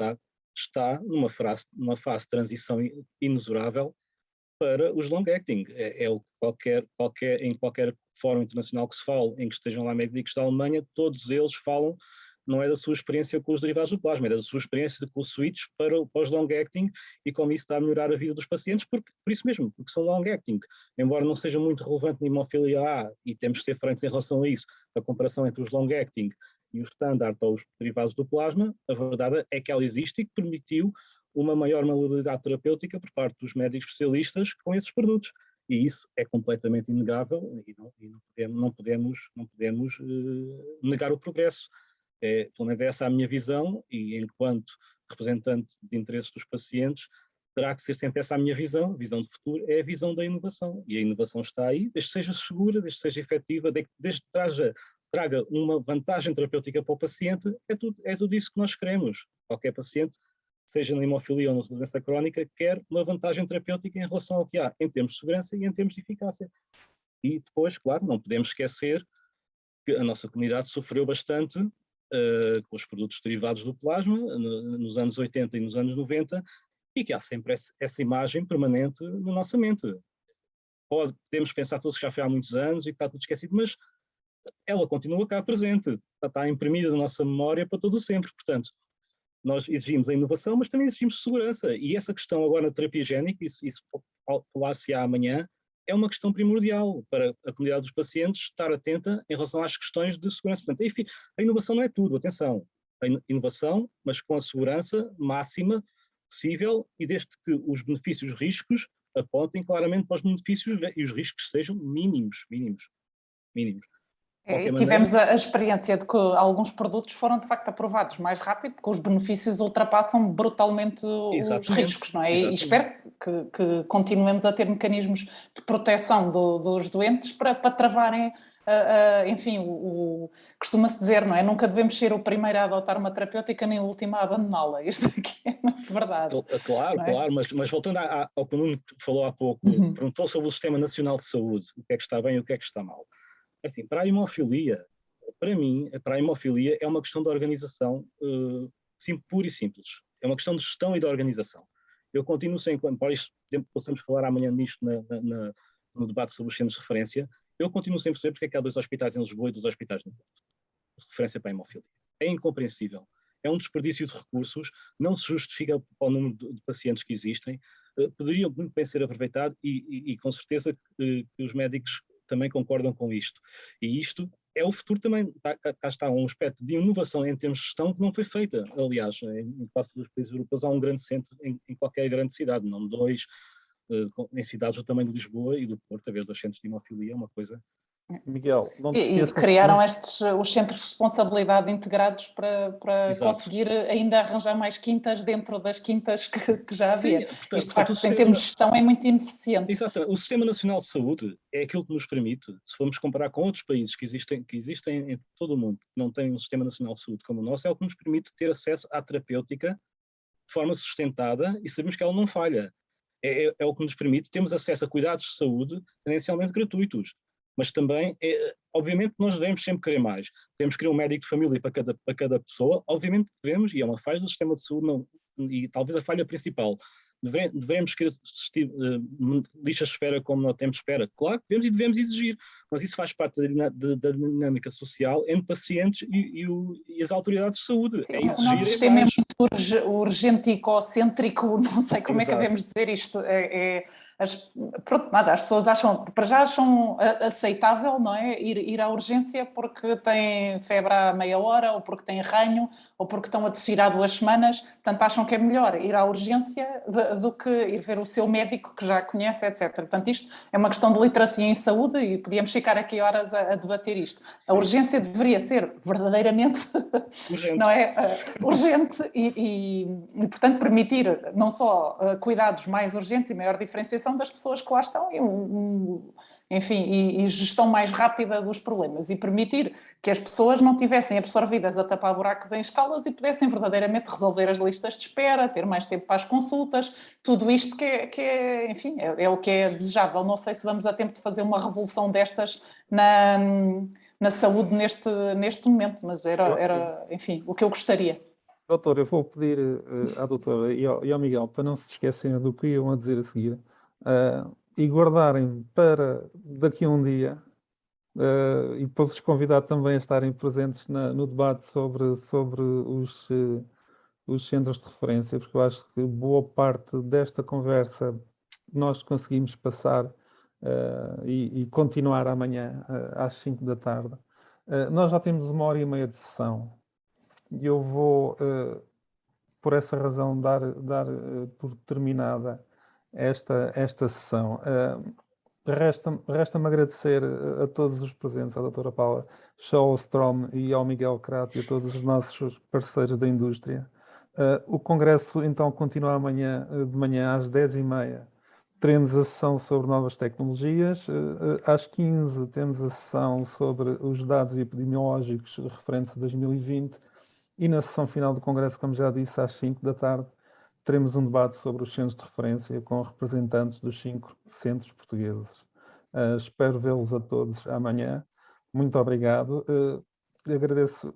está numa fase de transição inexorável para os long-acting. Em qualquer fórum internacional que se fale, em que estejam lá médicos da Alemanha, todos eles falam, não é da sua experiência com os derivados do plasma, é da sua experiência com o switch para os long-acting e como isso está a melhorar a vida dos pacientes, por isso mesmo, porque são long-acting. Embora não seja muito relevante na hemofilia A, e temos de ser francos em relação a isso, a comparação entre os long-acting e o standard ou os derivados do plasma, a verdade é que ela existe e que permitiu uma maior maleabilidade terapêutica por parte dos médicos especialistas com esses produtos. E isso é completamente inegável e não podemos negar o progresso. Pelo menos essa é a minha visão e enquanto representante de interesses dos pacientes, terá que ser sempre essa a minha visão. A visão de futuro é a visão da inovação. E a inovação está aí, desde que seja segura, desde que seja efetiva, desde que traga uma vantagem terapêutica para o paciente, é tudo isso que nós queremos. Qualquer paciente, seja na hemofilia ou na doença crónica, quer uma vantagem terapêutica em relação ao que há, em termos de segurança e em termos de eficácia. E depois, claro, não podemos esquecer que a nossa comunidade sofreu bastante com os produtos derivados do plasma, nos anos 80 e nos anos 90, e que há sempre essa imagem permanente na nossa mente. Podemos pensar todos que já foi há muitos anos e que está tudo esquecido, mas ela continua cá presente, está imprimida na nossa memória para todo o sempre. Portanto, nós exigimos a inovação, mas também exigimos segurança. E essa questão agora na terapia génica, isso falar-se-á amanhã, é uma questão primordial para a comunidade dos pacientes estar atenta em relação às questões de segurança. Portanto, enfim, a inovação não é tudo, atenção. A inovação, mas com a segurança máxima possível e desde que os benefícios e os riscos apontem claramente para os benefícios e os riscos sejam mínimos. Tivemos a experiência de que alguns produtos foram de facto aprovados mais rápido, porque os benefícios ultrapassam brutalmente os riscos, não é? E espero que continuemos a ter mecanismos de proteção dos doentes para travarem, enfim, costuma-se dizer, não é? Nunca devemos ser o primeiro a adotar uma terapêutica nem o último a abandoná-la. Isto aqui é muito verdade. Claro, é? Claro, mas voltando ao que o Nuno falou há pouco, perguntou sobre o Sistema Nacional de Saúde, o que é que está bem e o que é que está mal. Assim, para a hemofilia, para mim, para a hemofilia é uma questão de organização, sim, pura e simples. É uma questão de gestão e de organização. Eu continuo sem, para isto possamos falar amanhã nisto no debate sobre os centros de referência, eu continuo sem perceber porque é que há 2 hospitais em Lisboa e 2 hospitais no Porto. Referência para a hemofilia. É incompreensível. É um desperdício de recursos, não se justifica para o número de pacientes que existem, poderia muito bem ser aproveitado e com certeza que os médicos também concordam com isto. E isto é o futuro também. Cá está um aspecto de inovação em termos de gestão que não foi feita. Aliás, em quase todos os países europeus há um grande centro em qualquer grande cidade, não 2, em cidades do tamanho de Lisboa e do Porto, haver 2 centros de hemofilia é uma coisa... Miguel, não te esqueças... E criaram os centros de responsabilidade integrados para conseguir ainda arranjar mais quintas dentro das quintas que já havia. Sim, portanto, isto, de facto, em termos de gestão, é muito ineficiente. Exatamente. O Sistema Nacional de Saúde é aquilo que nos permite, se formos comparar com outros países que existem em todo o mundo, que não têm um Sistema Nacional de Saúde como o nosso, é o que nos permite ter acesso à terapêutica de forma sustentada e sabemos que ela não falha. É o que nos permite termos acesso a cuidados de saúde tendencialmente gratuitos. Mas também, obviamente, nós devemos sempre querer mais. Devemos querer um médico de família para cada pessoa, obviamente que devemos, e é uma falha do sistema de saúde, e talvez a falha principal. Devemos querer listas de espera como não temos espera. Claro que devemos e devemos exigir, mas isso faz parte da dinâmica social entre pacientes e as autoridades de saúde. Sim, exigir. O nosso sistema é muito urgenticocêntrico, não sei como é que devemos dizer isto. Pronto, nada, as pessoas acham aceitável, não é? Ir à urgência porque têm febre há meia hora, ou porque têm ranho, ou porque estão a tossir há 2 semanas, portanto acham que é melhor ir à urgência do que ir ver o seu médico que já conhece, etc. Portanto, isto é uma questão de literacia em saúde e podíamos ficar aqui horas a debater isto. Sim. A urgência deveria ser verdadeiramente urgente, não é? Urgente e, portanto, permitir não só cuidados mais urgentes e maior diferenciação das pessoas que lá estão e gestão mais rápida dos problemas e permitir que as pessoas não tivessem absorvidas a tapar buracos em escalas e pudessem verdadeiramente resolver as listas de espera, ter mais tempo para as consultas, tudo isto que é o que é desejável. Não sei se vamos a tempo de fazer uma revolução destas na saúde neste momento, mas era, enfim, o que eu gostaria. Doutor, eu vou pedir à doutora e ao Miguel para não se esquecerem do que iam a dizer a seguir e guardarem para daqui a um dia e para vos convidar também a estarem presentes no debate sobre os centros de referência, porque eu acho que boa parte desta conversa nós conseguimos passar e continuar amanhã às 5 da tarde. Nós já temos 1h30 de sessão. E eu vou, por essa razão, dar por terminada esta sessão. Resta-me agradecer a todos os presentes, à doutora Paula Sjöström e ao Miguel Crato e a todos os nossos parceiros da indústria. O congresso, então, continua amanhã de manhã às 10h30. Teremos a sessão sobre novas tecnologias. Às 15 temos a sessão sobre os dados epidemiológicos referentes a 2020. E na sessão final do Congresso, como já disse, às 5 da tarde, teremos um debate sobre os centros de referência com representantes dos 5 centros portugueses. Espero vê-los a todos amanhã. Muito obrigado. Agradeço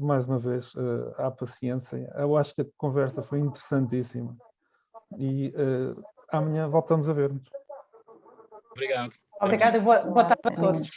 mais uma vez a paciência. Eu acho que a conversa foi interessantíssima. E amanhã voltamos a ver-nos. Obrigado. Obrigada e boa tarde a todos.